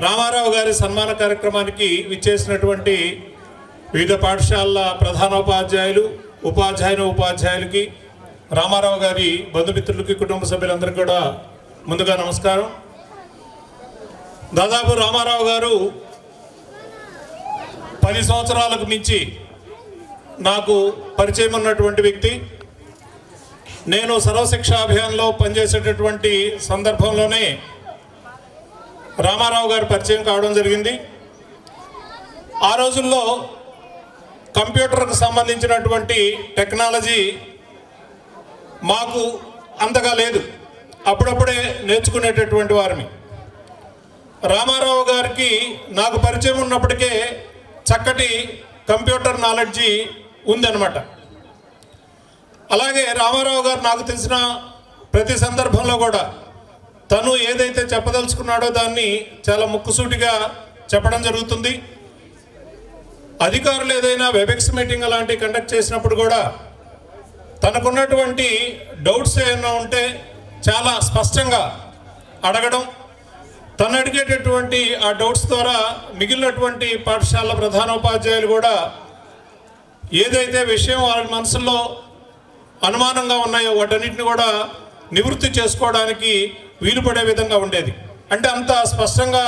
రామారావు గారి సన్మాన కార్యక్రమానికి విచ్చేసినటువంటి వివిధ పాఠశాలల ప్రధానోపాధ్యాయులు, ఉపాధ్యాయులకి, రామారావు గారి బంధుమిత్రులకి, కుటుంబ సభ్యులందరికీ కూడా ముందుగా నమస్కారం. దాదాపు రామారావు గారు 10 సంవత్సరాలకు మించి నాకు పరిచయం ఉన్నటువంటి వ్యక్తి. నేను సర్వశిక్ష అభియాన్లో పనిచేసేటటువంటి సందర్భంలోనే రామారావు గారు పరిచయం కావడం జరిగింది. ఆ రోజుల్లో కంప్యూటర్కు సంబంధించినటువంటి టెక్నాలజీ మాకు అంతగా లేదు, అప్పుడప్పుడే నేర్చుకునేటటువంటి వారిని. రామారావు గారికి నాకు పరిచయం ఉన్నప్పటికే చక్కటి కంప్యూటర్ నాలెడ్జి ఉందన్నమాట. అలాగే రామారావు గారు నాకు తెలిసిన ప్రతి సందర్భంలో కూడా తను ఏదైతే చెప్పదలుచుకున్నాడో దాన్ని చాలా ముక్కుసూటిగా చెప్పడం జరుగుతుంది. అధికారులు ఏదైనా వెబెక్స్ మీటింగ్ అలాంటివి కండక్ట్ చేసినప్పుడు కూడా తనకున్నటువంటి డౌట్స్ ఏమైనా ఉంటే చాలా స్పష్టంగా అడగడం, తను అడిగేటటువంటి ఆ డౌట్స్ ద్వారా మిగిలినటువంటి పాఠశాల ప్రధానోపాధ్యాయులు కూడా ఏదైతే విషయం వాళ్ళ మనసులో అనుమానంగా ఉన్నాయో వాటన్నిటిని కూడా నివృత్తి చేసుకోవడానికి వీలు పడే విధంగా ఉండేది. అంటే అంత స్పష్టంగా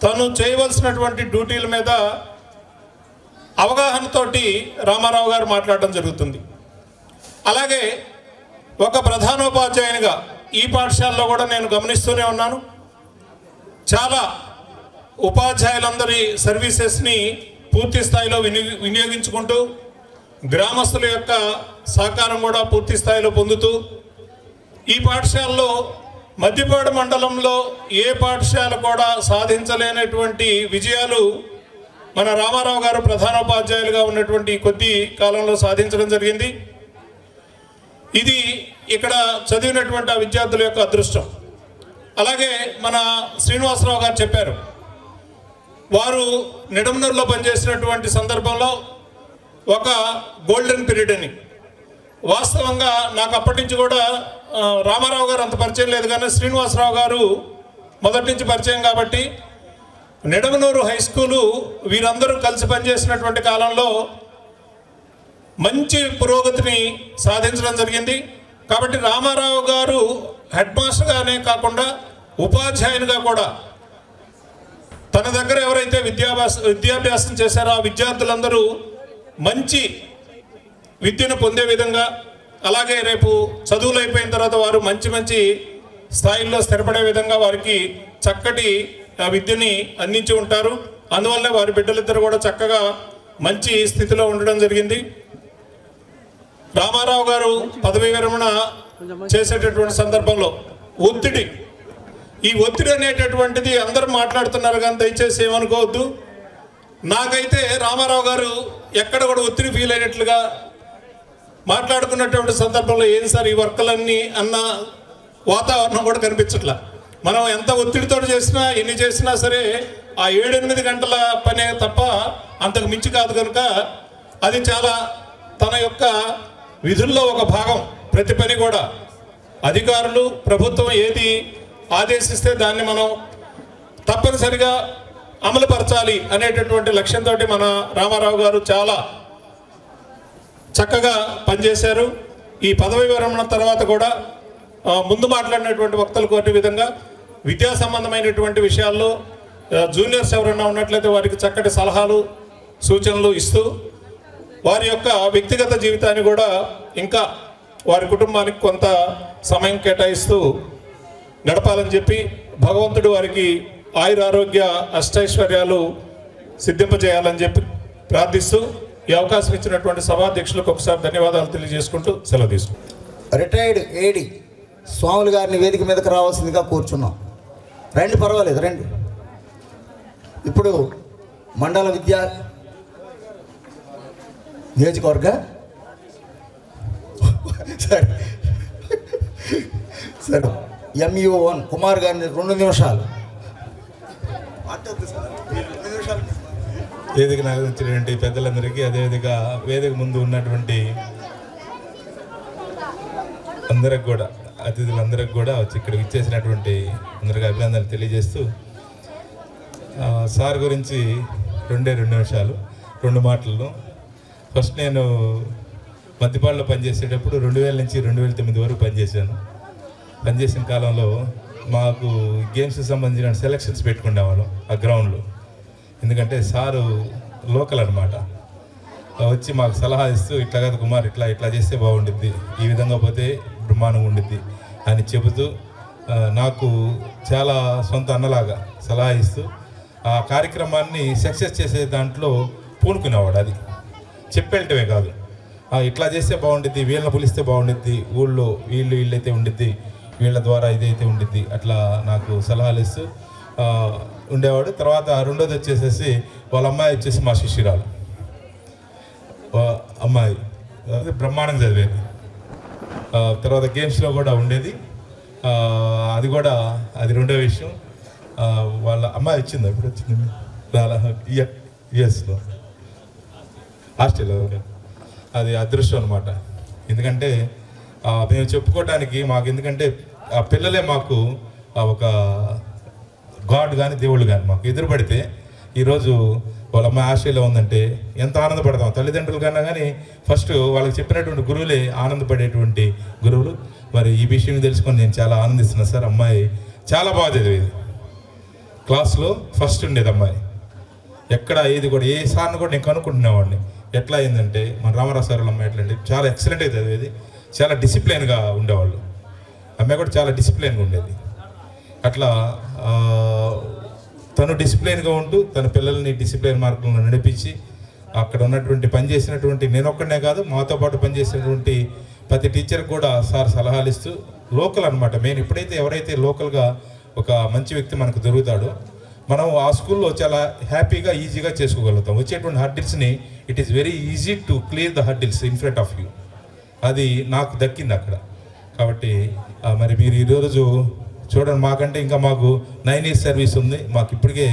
తను చేయవలసినటువంటి డ్యూటీల మీద అవగాహనతోటి రామారావు గారు మాట్లాడడం జరుగుతుంది. అలాగే ఒక ప్రధానోపాధ్యాయునిగా ఈ పాఠశాలలో కూడా నేను గమనిస్తూనే ఉన్నాను. చాలా ఉపాధ్యాయులందరి సర్వీసెస్ని పూర్తి స్థాయిలో వినియోగించుకుంటూ గ్రామస్తుల యొక్క సహకారం కూడా పూర్తి స్థాయిలో పొందుతూ ఈ పాఠశాలలో మద్దిపాడు మండలంలో ఏ పాఠశాల కూడా సాధించలేనటువంటి విజయాలు మన రామారావు గారు ప్రధానోపాధ్యాయులుగా ఉన్నటువంటి కొద్ది కాలంలో సాధించడం జరిగింది. ఇది ఇక్కడ చదివినటువంటి ఆ విద్యార్థుల యొక్క అదృష్టం. అలాగే మన శ్రీనివాసరావు గారు చెప్పారు, వారు నిడమనూరులో పనిచేసినటువంటి సందర్భంలో ఒక గోల్డెన్ పీరియడ్ అని. వాస్తవంగా నాకు అప్పటి నుంచి కూడా రామారావు గారు అంత పరిచయం లేదు, కానీ శ్రీనివాసరావు గారు మొదటి నుంచి పరిచయం కాబట్టి నిడమనూరు హై స్కూలు వీరందరూ కలిసి పనిచేసినటువంటి కాలంలో మంచి పురోగతిని సాధించడం జరిగింది. కాబట్టి రామారావు గారు హెడ్ మాస్టర్గానే కాకుండా ఉపాధ్యాయునిగా కూడా తన దగ్గర ఎవరైతే విద్యాభ్యాసం చేశారో ఆ విద్యార్థులందరూ మంచి విద్యను పొందే విధంగా, అలాగే రేపు చదువులు అయిపోయిన తర్వాత వారు మంచి మంచి స్థాయిల్లో స్థిరపడే విధంగా వారికి చక్కటి విద్యని అందించి ఉంటారు. అందువల్లనే వారి బిడ్డలిద్దరు కూడా చక్కగా మంచి స్థితిలో ఉండడం జరిగింది. రామారావు గారు పదవీ విరమణ చేసేటటువంటి సందర్భంలో ఈ ఒత్తిడి అనేటటువంటిది అందరూ మాట్లాడుతున్నారు, కానీ దయచేసి ఏమనుకోవద్దు. నాకైతే రామారావు గారు ఎక్కడ కూడా ఒత్తిడి ఫీల్ అయినట్లుగా మాట్లాడుకున్నటువంటి సందర్భంలో ఏం సార్ ఈ వర్కలన్నీ అన్న వాతావరణం కూడా కనిపించట్లా. మనం ఎంత ఒత్తిడితో చేసినా ఎన్ని చేసినా సరే ఆ 7-8 గంటల పనే తప్ప అంతకు మించి కాదు కనుక అది చాలా తన యొక్క విధుల్లో ఒక భాగం. ప్రతి పని కూడా అధికారులు, ప్రభుత్వం ఏది ఆదేశిస్తే దాన్ని మనం తప్పనిసరిగా అమలుపరచాలి అనేటటువంటి లక్ష్యంతో మన రామారావు గారు చాలా చక్కగా పనిచేశారు. ఈ పదవి విరమణ తర్వాత కూడా ముందు మాట్లాడినటువంటి వక్తలు కోరే విధంగా విద్యా సంబంధమైనటువంటి విషయాల్లో జూనియర్స్ ఎవరైనా ఉన్నట్లయితే వారికి చక్కటి సలహాలు, సూచనలు ఇస్తూ వారి యొక్క వ్యక్తిగత జీవితాన్ని కూడా ఇంకా వారి కుటుంబానికి కొంత సమయం కేటాయిస్తూ గడపాలని చెప్పి భగవంతుడు వారికి ఆయురారోగ్య అష్టైశ్వర్యాలు సిద్ధింపజేయాలని చెప్పి ప్రార్థిస్తూ ఈ అవకాశం ఇచ్చినటువంటి సభాధ్యక్షులకు ఒకసారి ధన్యవాదాలు తెలియజేసుకుంటూ సెలవు తీసుకుంటాం. రిటైర్డ్ ఏడి స్వాములు గారిని వేదిక మీదకి రావాల్సిందిగా కూర్చున్నాం. రండి, పర్వాలేదు రండి. ఇప్పుడు మండల విద్యా నియోజకవర్గ సరే MU1 కుమార్ గారిని 2 నిమిషాలు వేదిక నాగరించినటువంటి పెద్దలందరికీ, అదేవిధంగా వేదిక ముందు ఉన్నటువంటి అందరికి కూడా, అతిథులందరికి కూడా వచ్చి ఇక్కడికి ఇచ్చేసినటువంటి అందరికీ అభినందనలు తెలియజేస్తూ, సార్ గురించి 2 నిమిషాలు 2 మాటల్లో. ఫస్ట్ నేను మద్దిపాడులో పనిచేసేటప్పుడు 2000 నుంచి 2009 వరకు పనిచేసిన కాలంలో మాకు గేమ్స్కి సంబంధించిన సెలక్షన్స్ పెట్టుకునేవాళ్ళం ఆ గ్రౌండ్లో. ఎందుకంటే సారు లోకల్ అనమాట, వచ్చి మాకు సలహా ఇస్తూ ఇట్లా కాదు కుమార్, ఇట్లా చేస్తే బాగుండిద్ది, ఈ విధంగా పోతే బ్రహ్మాండంగా ఉండిద్ది అని చెబుతూ నాకు చాలా సొంత అన్నలాగా సలహా ఇస్తూ ఆ కార్యక్రమాన్ని సక్సెస్ చేసే దాంట్లో పూనుకునేవాడు. అది చెప్పేయటమే కాదు, ఇట్లా చేస్తే బాగుండిద్ది, వీళ్ళని పిలిస్తే బాగుండిద్ది, ఊళ్ళో వీళ్ళైతే ఉండిద్ది, వీళ్ళ ద్వారా ఇదైతే ఉండిద్ది, అట్లా నాకు సలహాలు ఇస్తూ ఉండేవాడు. తర్వాత రెండోది వచ్చేసేసి వాళ్ళ అమ్మాయి వచ్చేసి మా శిష్యురాలు అమ్మాయి, అది బ్రహ్మాండంగా చదివేది. తర్వాత గేమ్స్లో కూడా ఉండేది, అది రెండో విషయం. వాళ్ళ అమ్మాయి వచ్చింది, ఎప్పుడు వచ్చింది, యుఎస్లో హాస్టల్లో. అది అదృష్టం అనమాట. ఎందుకంటే మేము చెప్పుకోవడానికి ఎందుకంటే ఆ పిల్లలే మాకు ఒక గాడ్ కానీ దేవుళ్ళు కానీ మాకు ఎదురుపడితే ఈరోజు వాళ్ళ అమ్మాయి ఆస్ట్రేలియా ఉందంటే ఎంత ఆనందపడతాం తల్లిదండ్రులు కన్నా. కానీ ఫస్ట్ వాళ్ళకి చెప్పినటువంటి గురువులే ఆనందపడేటువంటి గురువులు. మరి ఈ విషయం తెలుసుకొని నేను చాలా ఆనందిస్తున్నాను సార్. అమ్మాయి చాలా బాగా చదివేది, క్లాస్లో ఫస్ట్ ఉండేది అమ్మాయి. ఎక్కడ ఏది కూడా ఏ సార్ని కూడా నేను కనుక్కుంటునేవాడిని, ఎట్లా అయిందంటే మన రామారావు సార్ వాళ్ళ అమ్మాయి ఎట్లా అంటే చాలా ఎక్సలెంట్గా చదివేది, చాలా డిసిప్లైన్గా ఉండేవాళ్ళు. అమ్మాయి కూడా చాలా డిసిప్లైన్గా ఉండేది. అట్లా తను డిసిప్లైన్గా ఉంటూ తన పిల్లల్ని డిసిప్లైన్ మార్గంలో నడిపించి అక్కడ ఉన్నటువంటి పనిచేసినటువంటి నేను ఒక్కడనే కాదు, మాతో పాటు పనిచేసినటువంటి ప్రతి టీచర్ కూడా సార్ సలహాలు ఇస్తూ లోకల్ అనమాట. మెయిన్ ఎప్పుడైతే ఎవరైతే లోకల్గా ఒక మంచి వ్యక్తి మనకు దొరుకుతాడో మనం ఆ స్కూల్లో చాలా హ్యాపీగా ఈజీగా చేసుకోగలుగుతాం. వచ్చేటువంటి హర్డిల్స్ని it is very easy to clear the hurdles in front of you. అది నాకు దక్కింది అక్కడ. కాబట్టి మరి మీరు ఈరోజు చూడండి, మాకంటే ఇంకా మాకు 9 years సర్వీస్ ఉంది. మాకు ఇప్పటికే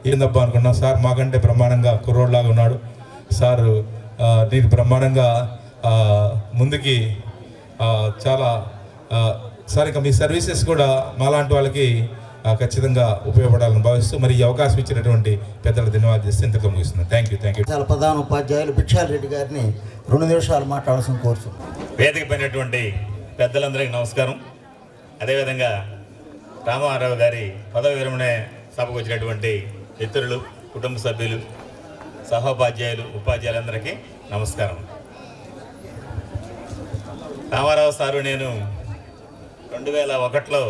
ఏందబ్బా అనుకున్నాం, సార్ మాకంటే బ్రహ్మాండంగా కుర్రోడ్లాగా ఉన్నాడు సార్, నీకు బ్రహ్మాండంగా ముందుకి చాలా సార్ ఇంకా మీ సర్వీసెస్ కూడా మాలాంటి వాళ్ళకి ఖచ్చితంగా ఉపయోగపడాలని భావిస్తూ మరి ఈ అవకాశం ఇచ్చినటువంటి పెద్దలకు ధన్యవాదాలు చేస్తే ఇంతకు ముగిస్తున్నాను. Thank you. చాలా ప్రధాన ఉపాధ్యాయులు భిక్షాల్ రెడ్డి గారిని 2 నిమిషాలు మాట్లాడాల్సిన కోర్సు. వేదిక పైనటువంటి పెద్దలందరికీ నమస్కారం. అదేవిధంగా రామారావు గారి పదవి విరమణ సభకు వచ్చినటువంటి మిత్రులు, కుటుంబ సభ్యులు, సహోపాధ్యాయులు, ఉపాధ్యాయులందరికీ నమస్కారం. రామారావు సారు నేను 2001లో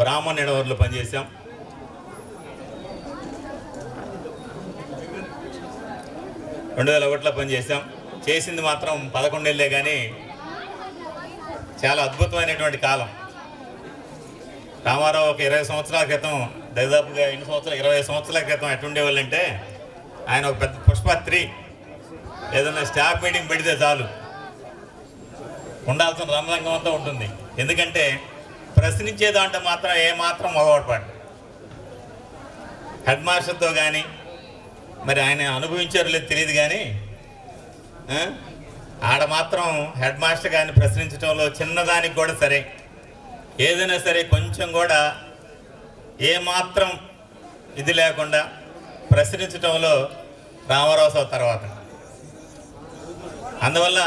బ్రాహ్మణ్ ఎడవర్లో పనిచేశాం. 2001లో పనిచేశాం. చేసింది మాత్రం 11 ఏళ్ళే, కానీ చాలా అద్భుతమైనటువంటి కాలం. రామారావు ఒక 20 సంవత్సరాల క్రితం, దాదాపుగా 20 సంవత్సరాల క్రితం ఎట్టుండేవాళ్ళంటే ఆయన ఒక పెద్ద పుష్ప3 ఏదన్నా స్టాఫ్ మీటింగ్ పెడితే చాలు ఉండాల్సిన రణరంగం అంతా ఉంటుంది. ఎందుకంటే ప్రశ్నించే దాంట్లో మాత్రం ఏమాత్రం మొగవడపాడు. హెడ్ మాస్టర్తో కానీ మరి ఆయన అనుభవించారో లేదు తెలియదు, కానీ ఆడ మాత్రం హెడ్ మాస్టర్ గారిని ప్రశ్నించడంలో చిన్నదానికి కూడా సరే, ఏదైనా సరే కొంచెం కూడా ఏమాత్రం ఇది లేకుండా ప్రశ్నించడంలో రామారావు సార్ తర్వాత. అందువల్ల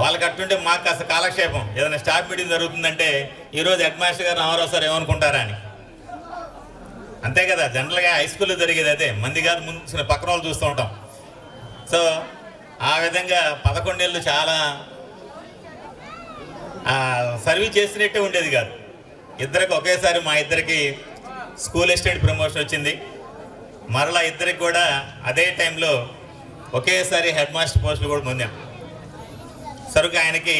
వాళ్ళకి అట్టుంటే మాకు కాస్త కాలక్షేపం. ఏదైనా స్టాఫ్ మీటింగ్ జరుగుతుందంటే ఈరోజు హెడ్ మాస్టర్ గారు రామారావు సార్ ఏమనుకుంటారా అని, అంతే కదా. జనరల్గా హై స్కూల్లో జరిగేది అదే, మంది కాదు ముందు పక్కన వాళ్ళు చూస్తూ ఉంటాం. సో ఆ విధంగా 11 ఏళ్ళు చాలా సర్వీస్ చేసినట్టే ఉండేది కాదు. ఇద్దరికి ఒకేసారి మా ఇద్దరికి స్కూల్ అసిస్టెంట్ ప్రమోషన్ వచ్చింది. మరలా ఇద్దరికి కూడా అదే టైంలో ఒకేసారి హెడ్ మాస్టర్ పోస్టులు కూడా పొందాం. సరుకు ఆయనకి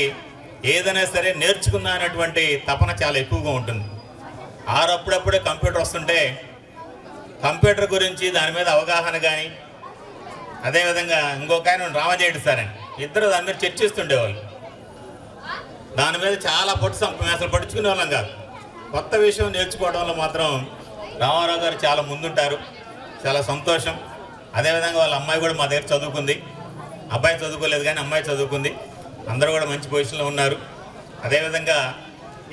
ఏదైనా సరే నేర్చుకున్నా అనేటువంటి తపన చాలా ఎక్కువగా ఉంటుంది. అప్పుడప్పుడే కంప్యూటర్ వస్తుంటే కంప్యూటర్ గురించి దాని మీద అవగాహన కానీ, అదేవిధంగా ఇంకొక ఆయన రామజేయుడు సార్ అని, ఇద్దరు దాని మీద చర్చిస్తుండేవాళ్ళు. దాని మీద చాలా అసలు పడుచుకునే వాళ్ళం కాదు. కొత్త విషయం నేర్చుకోవడంలో మాత్రం రామారావు గారు చాలా ముందుంటారు. చాలా సంతోషం. అదేవిధంగా వాళ్ళ అమ్మాయి కూడా మా దగ్గర చదువుకుంది. అబ్బాయి చదువుకోలేదు కానీ అమ్మాయి చదువుకుంది. అందరూ కూడా మంచి పొజిషన్లో ఉన్నారు. అదేవిధంగా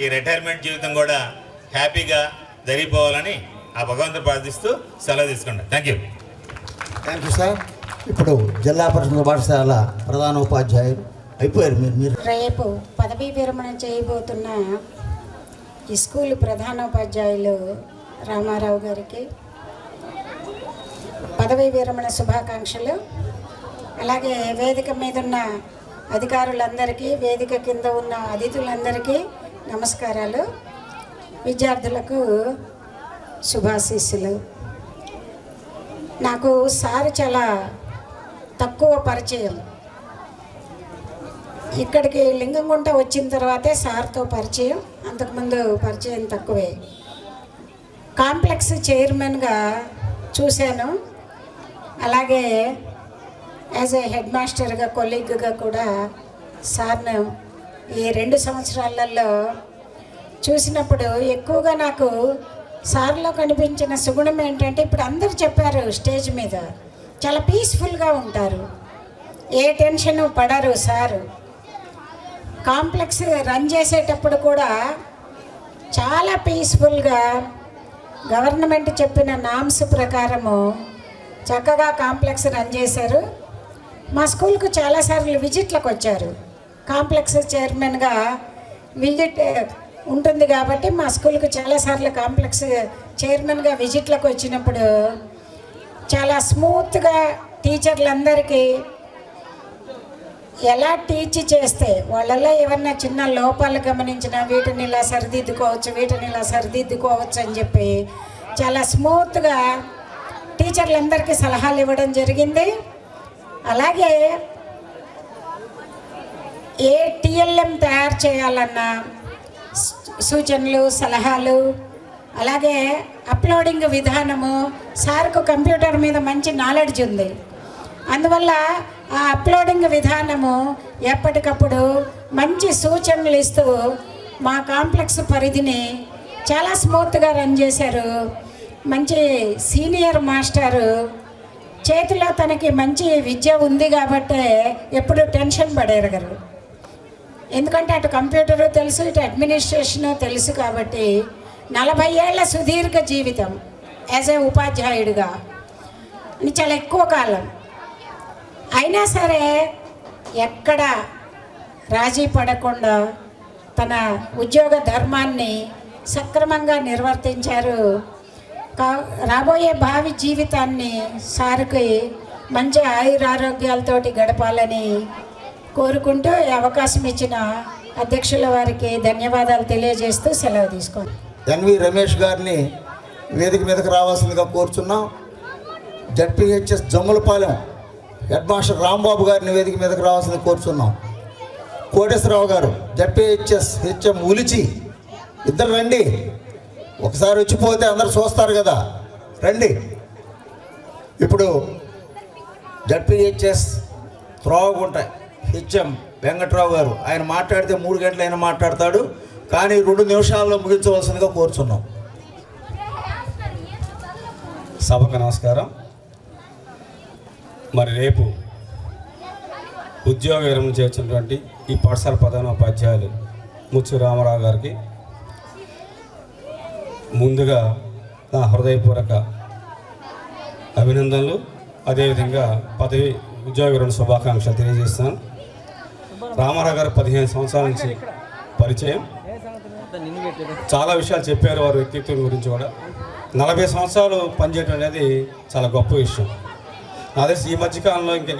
ఈ రిటైర్మెంట్ జీవితం కూడా హ్యాపీగా జరిగిపోవాలని ఆ భగవంతుడు ప్రార్థిస్తూ సెలవు తీసుకుంటాను. Thank you sir. ఇప్పుడు జిల్లా పరిషత్ పాఠశాల ప్రధాన ఉపాధ్యాయులు అయిపోయారు మీరు. రేపు పదవీ విరమణ చేయబోతున్న ఈ స్కూల్ ప్రధానోపాధ్యాయులు రామారావు గారికి పదవీ విరమణ శుభాకాంక్షలు. అలాగే వేదిక మీద ఉన్న అధికారులందరికీ, వేదిక కింద ఉన్న అతిథులందరికీ నమస్కారాలు. విద్యార్థులకు శుభాశీస్సులు. నాకు సార్ చాలా తక్కువ పరిచయం. ఇక్కడికి లింగంగుంట వచ్చిన తర్వాతే సార్తో పరిచయం, అంతకుముందు పరిచయం తక్కువే. కాంప్లెక్స్ చైర్మన్గా చూశాను, అలాగే యాజ్ ఏ హెడ్ మాస్టర్గా, కొలీగ్గా కూడా సార్ను ఈ 2 సంవత్సరాలలో చూసినప్పుడు ఎక్కువగా నాకు సార్లో కనిపించిన సుగుణం ఏంటంటే, ఇప్పుడు అందరూ చెప్పారు స్టేజ్ మీద, చాలా పీస్ఫుల్గా ఉంటారు, ఏ టెన్షన్ పడరు సారు. కాంప్లెక్స్ రన్ చేసేటప్పుడు కూడా చాలా పీస్ఫుల్గా గవర్నమెంట్ చెప్పిన నామ్స్ ప్రకారము చక్కగా కాంప్లెక్స్ రన్ చేశారు. మా స్కూల్కు చాలాసార్లు విజిట్లకు వచ్చారు. కాంప్లెక్స్ చైర్మన్గా విజిట్ ఉంటుంది కాబట్టి మా స్కూల్కు చాలాసార్లు కాంప్లెక్స్ చైర్మన్గా విజిట్లకు వచ్చినప్పుడు చాలా స్మూత్గా టీచర్లందరికీ ఎలా టీచ్ చేస్తే వాళ్ళల్లో ఏమన్నా చిన్న లోపాలు గమనించినా వీటిని ఇలా సరిదిద్దుకోవచ్చు, వీటిని ఇలా సరిదిద్దుకోవచ్చు అని చెప్పి చాలా స్మూత్గా టీచర్లందరికీ సలహాలు ఇవ్వడం జరిగింది. అలాగే ఏ టీఎల్ఎం తయారు చేయాలన్నా సూచనలు, సలహాలు, అలాగే అప్లోడింగ్ విధానము. సార్కు కంప్యూటర్ మీద మంచి నాలెడ్జ్ ఉంది, అందువల్ల ఆ అప్లోడింగ్ విధానము ఎప్పటికప్పుడు మంచి సూచనలు ఇస్తూ మా కాంప్లెక్స్ పరిధిని చాలా స్మూత్గా రన్ చేశారు. మంచి సీనియర్ మాస్టరు, చేతిలో తనకి మంచి విద్య ఉంది కాబట్టి ఎప్పుడు టెన్షన్ పడేరగరు. ఎందుకంటే అటు కంప్యూటరు తెలుసు, ఇటు అడ్మినిస్ట్రేషను తెలుసు కాబట్టి 40 ఏళ్ల సుదీర్ఘ జీవితం యాజ్ ఏ ఉపాధ్యాయుడిగా చాలా ఎక్కువ కాలం. అయినా సరే ఎక్కడ రాజీ పడకుండా తన ఉద్యోగ ధర్మాన్ని సక్రమంగా నిర్వర్తించారు. రాబోయే భావి జీవితాన్ని సార్కి మంచి ఆయురారోగ్యాలతోటి గడపాలని కోరుకుంటూ ఈ అవకాశం ఇచ్చిన అధ్యక్షుల వారికి ధన్యవాదాలు తెలియజేస్తూ సెలవు తీసుకోండి. ఎన్వి రమేష్ గారిని వేదిక మీదకి రావాల్సిందిగా కోరుచున్నాం. ZPHS Jammulapalem head master Rambabu గారిని వేదిక మీదకి రావాల్సింది కోరుచున్నాం. కోటేశ్వరరావు గారు జడ్పీహెచ్ఎస్ హెచ్ఎం ఉలిచి, ఇద్దరు రండి. ఒకసారి వచ్చిపోతే అందరు చూస్తారు కదా, రండి. ఇప్పుడు జడ్పీహెచ్ఎస్ త్రోవగుంట హెచ్ఎం వెంకట్రావు గారు, ఆయన మాట్లాడితే 3 గంటలు అయినా మాట్లాడతాడు, కానీ 2 నిమిషాల్లో ముగించవలసిందిగా కోరుచున్నాం. సభకు నమస్కారం. మరి రేపు ఉద్యోగ విరమణ చేసినటువంటి ఈ పాఠశాల ప్రధానోపాధ్యాయులు ముచ్చు రామారావు గారికి ముందుగా నా హృదయపూర్వక అభినందనలు, అదేవిధంగా పదవి ఉద్యోగ విరమణ శుభాకాంక్షలు తెలియజేస్తాను. రామారావు గారు 15 సంవత్సరాల నుంచి పరిచయం, చాలా విషయాలు చెప్పారు వారి వ్యక్తిత్వం గురించి కూడా. 40 సంవత్సరాలు పనిచేయడం అనేది చాలా గొప్ప విషయం. నాకు తెలిసి ఈ మధ్యకాలంలో ఇంకా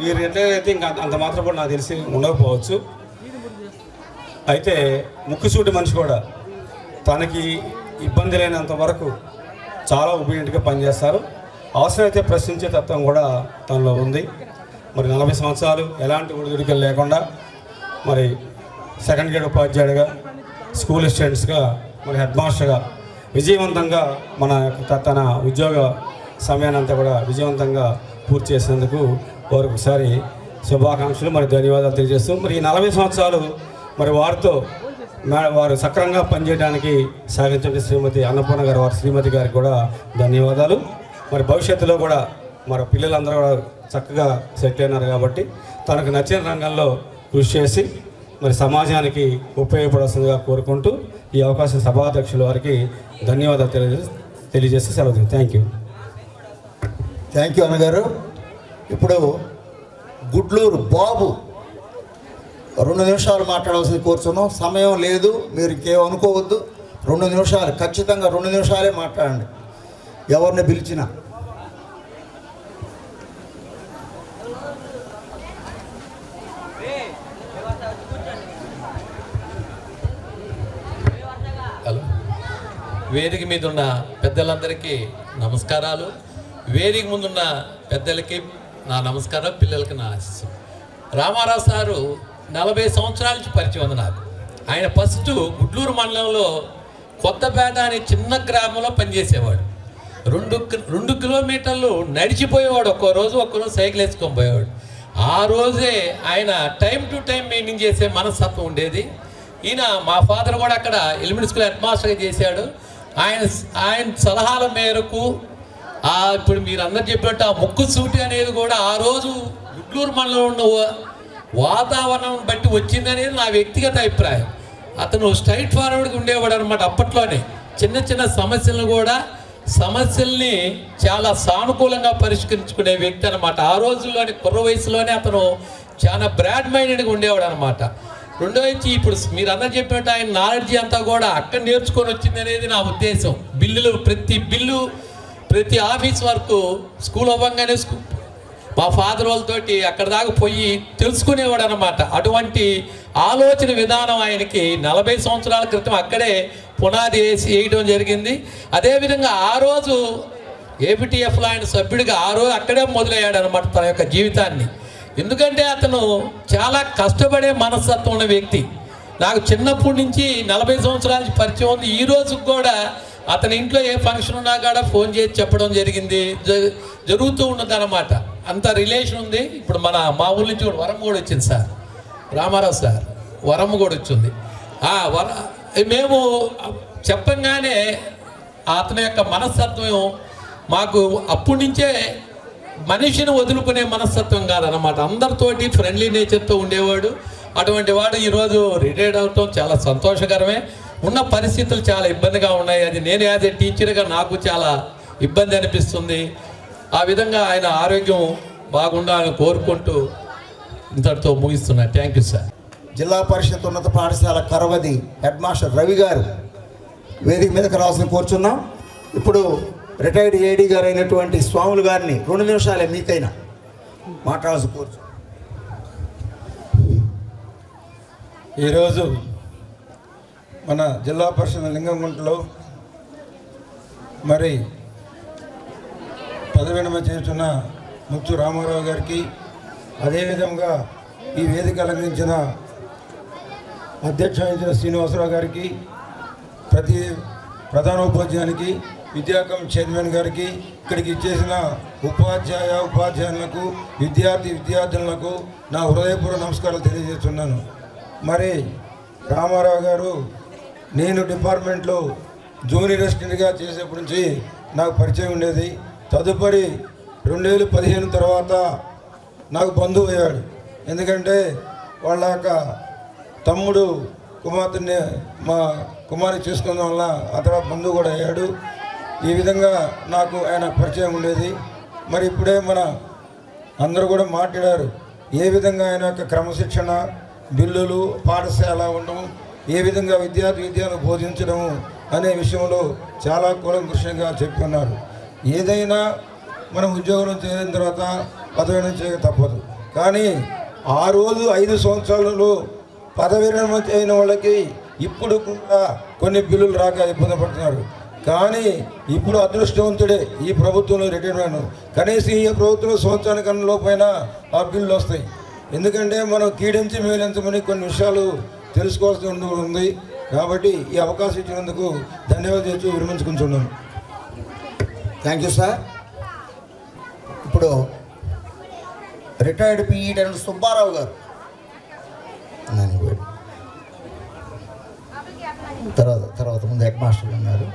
వీరైతే ఇంకా అంత మాత్రం కూడా నాకు తెలిసి ఉండకపోవచ్చు. అయితే ముక్కుసూటి మనిషి కూడా తనకి ఇబ్బంది లేనంత వరకు చాలా ఒబీడియంట్గా పనిచేస్తారు. అవసరమైతే ప్రశ్నించే తత్వం కూడా తనలో ఉంది. మరి 40 సంవత్సరాలు ఎలాంటి ఒడిదుడుకులు లేకుండా మరి సెకండ్ గ్రేడ్ ఉపాధ్యాయుడిగా, స్కూల్ అసిస్టెంట్స్గా, మరి హెడ్ మాస్టర్గా విజయవంతంగా తన ఉద్యోగ సమయాన్ని అంతా కూడా విజయవంతంగా పూర్తి చేసినందుకు వారికి ఒకసారి శుభాకాంక్షలు, మరి ధన్యవాదాలు తెలియజేస్తూ, మరి ఈ 40 సంవత్సరాలు మరి వారు సక్రమంగా పనిచేయడానికి సహకరించిన శ్రీమతి అన్నపూర్ణ గారు, వారి శ్రీమతి గారికి కూడా ధన్యవాదాలు. మరి భవిష్యత్తులో కూడా మరి పిల్లలందరూ కూడా చక్కగా సెటిల్ అయినారు కాబట్టి తనకు నచ్చిన రంగంలో కృషి చేసి మరి సమాజానికి ఉపయోగపడాల్సిందిగా కోరుకుంటూ ఈ అవకాశం సభాధ్యక్షుల వారికి ధన్యవాదాలు తెలియజేస్తే సెలవు. Thank you. థ్యాంక్ యూ అన్నగారు. ఇప్పుడు గుడ్లూరు బాబు 2 నిమిషాలు మాట్లాడాల్సింది కోరుతున్నాం. సమయం లేదు, మీరు ఇంకేం అనుకోవద్దు. 2 నిమిషాలు, ఖచ్చితంగా 2 నిమిషాలే మాట్లాడండి ఎవరిని పిలిచినా. హలో, వేదిక మీద ఉన్న పెద్దలందరికీ నమస్కారాలు. వేదిక ముందున్న పెద్దలకి నా నమస్కారం, పిల్లలకి నా ఆశీస్సు. రామారావు సారు 40 సంవత్సరాల నుంచి పరిచయం ఉంది నాకు. ఆయన ఫస్ట్ గుడ్లూరు మండలంలో కొత్తపేట అనే చిన్న గ్రామంలో పనిచేసేవాడు. 2 కిలోమీటర్లు నడిచిపోయేవాడు ఒక్కోరోజు సైకిల్ వేసుకొని పోయేవాడు. ఆ రోజే ఆయన టైం టు టైం మెయింటైన్ చేసే మనస్తత్వం ఉండేది. ఈయన మా ఫాదర్ కూడా అక్కడ ఎలిమెంటరీ స్కూల్ హెడ్ మాస్టర్గా చేశాడు. ఆయన సలహాల మేరకు ఇప్పుడు మీరు అందరు చెప్పినట్టు ఆ ముక్కు సూటి అనేది కూడా ఆ రోజు గుడ్లూరు మండలంలో ఉన్న వాతావరణం బట్టి వచ్చిందనేది నా వ్యక్తిగత అభిప్రాయం. అతను స్ట్రైట్ ఫార్వర్డ్గా ఉండేవాడు అనమాట. అప్పట్లోనే చిన్న సమస్యల్ని చాలా సానుకూలంగా పరిష్కరించుకునే వ్యక్తి అనమాట. ఆ రోజుల్లోనే కుర్ర వయసులోనే అతను చాలా బ్రాడ్ మైండెడ్గా ఉండేవాడు అనమాట. రెండో వచ్చి ఇప్పుడు మీరు అందరూ చెప్పినట్టు ఆయన నాలెడ్జీ అంతా కూడా అక్కడ నేర్చుకొని వచ్చింది అనేది నా ఉద్దేశం. ప్రతి ఆఫీస్ వర్క్ స్కూల్ అవ్వగానే మా ఫాదర్ వాళ్ళతోటి అక్కడ దాకా పోయి తెలుసుకునేవాడు అనమాట. అటువంటి ఆలోచన విధానం ఆయనకి 40 సంవత్సరాల క్రితం అక్కడే పునాది వేయడం జరిగింది. అదేవిధంగా ఆ రోజు ఏపీటీఎఫ్లో ఆయన సభ్యుడిగా ఆ రోజు అక్కడే మొదలయ్యాడు అనమాట తన యొక్క జీవితాన్ని. ఎందుకంటే అతను చాలా కష్టపడే మనస్తత్వం ఉన్న వ్యక్తి. నాకు చిన్నప్పటి నుంచి 40 సంవత్సరాల నుంచి పరిచయం ఉంది. ఈ రోజు కూడా అతని ఇంట్లో ఏ ఫంక్షన్ ఉన్నా కూడా ఫోన్ చేసి చెప్పడం జరుగుతూ ఉన్నది అనమాట. అంత రిలేషన్ ఉంది. ఇప్పుడు మా ఊరి నుంచి కూడా వరం కూడా వచ్చింది సార్, రామారావు సార్ వరం కూడా వచ్చింది. మేము చెప్పంగానే అతని యొక్క మనస్తత్వం మాకు అప్పటి నుంచే మనిషిని వదులుకునే మనస్తత్వం కాదనమాట. అందరితోటి ఫ్రెండ్లీ నేచర్తో ఉండేవాడు. అటువంటి వాడు ఈరోజు రిటైర్డ్ అవటం చాలా సంతోషకరమే. ఉన్న పరిస్థితులు చాలా ఇబ్బందిగా ఉన్నాయి. అది నేను యాజ్ ఏ టీచర్గా నాకు చాలా ఇబ్బంది అనిపిస్తుంది. ఆ విధంగా ఆయన ఆరోగ్యం బాగుండాలని కోరుకుంటూ ఇంతటితో ముగిస్తున్నా. Thank you sir. జిల్లా పరిషత్ ఉన్నత పాఠశాల కరవది హెడ్ మాస్టర్ రవి గారు వేదిక మీదకి రావాల్సిన కోరుచున్నాం. ఇప్పుడు రిటైర్డ్ ఏడీ గారు అయినటువంటి స్వాములు గారిని 2 నిమిషాలే మీకైనా మాట్లాడాల్సి కోరుచు. ఈరోజు మన జిల్లా పరిషత్ లింగంగుంటలో మరి పదవిరమణ చేస్తున్న ముత్తు రామారావు గారికి, అదేవిధంగా ఈ వేదిక అలంకరించిన అధ్యక్ష వహించిన శ్రీనివాసరావు గారికి, ప్రధానోపాధ్యాయునికి, విద్యాకం చైర్మన్ గారికి, ఇక్కడికి ఇచ్చేసిన ఉపాధ్యాయులకు, విద్యార్థులకు నా హృదయపూర్వక నమస్కారాలు తెలియజేస్తున్నాను. మరి రామారావు గారు నేను డిపార్ట్మెంట్లో జూనియర్ అసిస్టెంట్గా చేసేప్పటి నుంచి నాకు పరిచయం ఉండేది. తదుపరి 2015 తర్వాత నాకు బంధువు అయ్యాడు. ఎందుకంటే వాళ్ళ యొక్క తమ్ముడు కుమార్తెని మా కుమారుని చేసుకున్న వల్ల అతను బంధువు కూడా అయ్యాడు. ఈ విధంగా నాకు ఆయన పరిచయం ఉండేది. మరి ఇప్పుడే అందరూ కూడా మాట్లాడారు ఏ విధంగా ఆయన యొక్క క్రమశిక్షణ, బిల్లులు, పాఠశాల ఉండడం, ఏ విధంగా విద్యను బోధించడం అనే విషయంలో చాలా కూలంకషంగా చెప్పి ఉన్నారు. ఏదైనా మనం ఉద్యోగం చేసిన తర్వాత పదవి నుంచి తప్పదు. కానీ ఆ రోజు 5 సంవత్సరాలలో పదవి విరమణ అయిన వాళ్ళకి ఇప్పుడు కూడా కొన్ని బిల్లులు రాక ఇబ్బంది పడుతున్నారు. కానీ ఇప్పుడు అదృష్టవంతుడే ఈ ప్రభుత్వంలో రిటైర్మెంట్. కనీసం ఈ ప్రభుత్వం సంవత్సరానికి లోపైనా ఆ బిల్లులు వస్తాయి. ఎందుకంటే మనం కీడించి మేలించమని కొన్ని విషయాలు తెలుసుకోవాల్సి ఉంది. కాబట్టి ఈ అవకాశం ఇచ్చినందుకు ధన్యవాదాలు విరమించుకుంటున్నాను. Thank you sir. ఇప్పుడు రిటైర్డ్ పీఈటీ సుబ్బారావు గారు తర్వాత ముందు హెడ్ మాస్టర్ ఉన్నారు.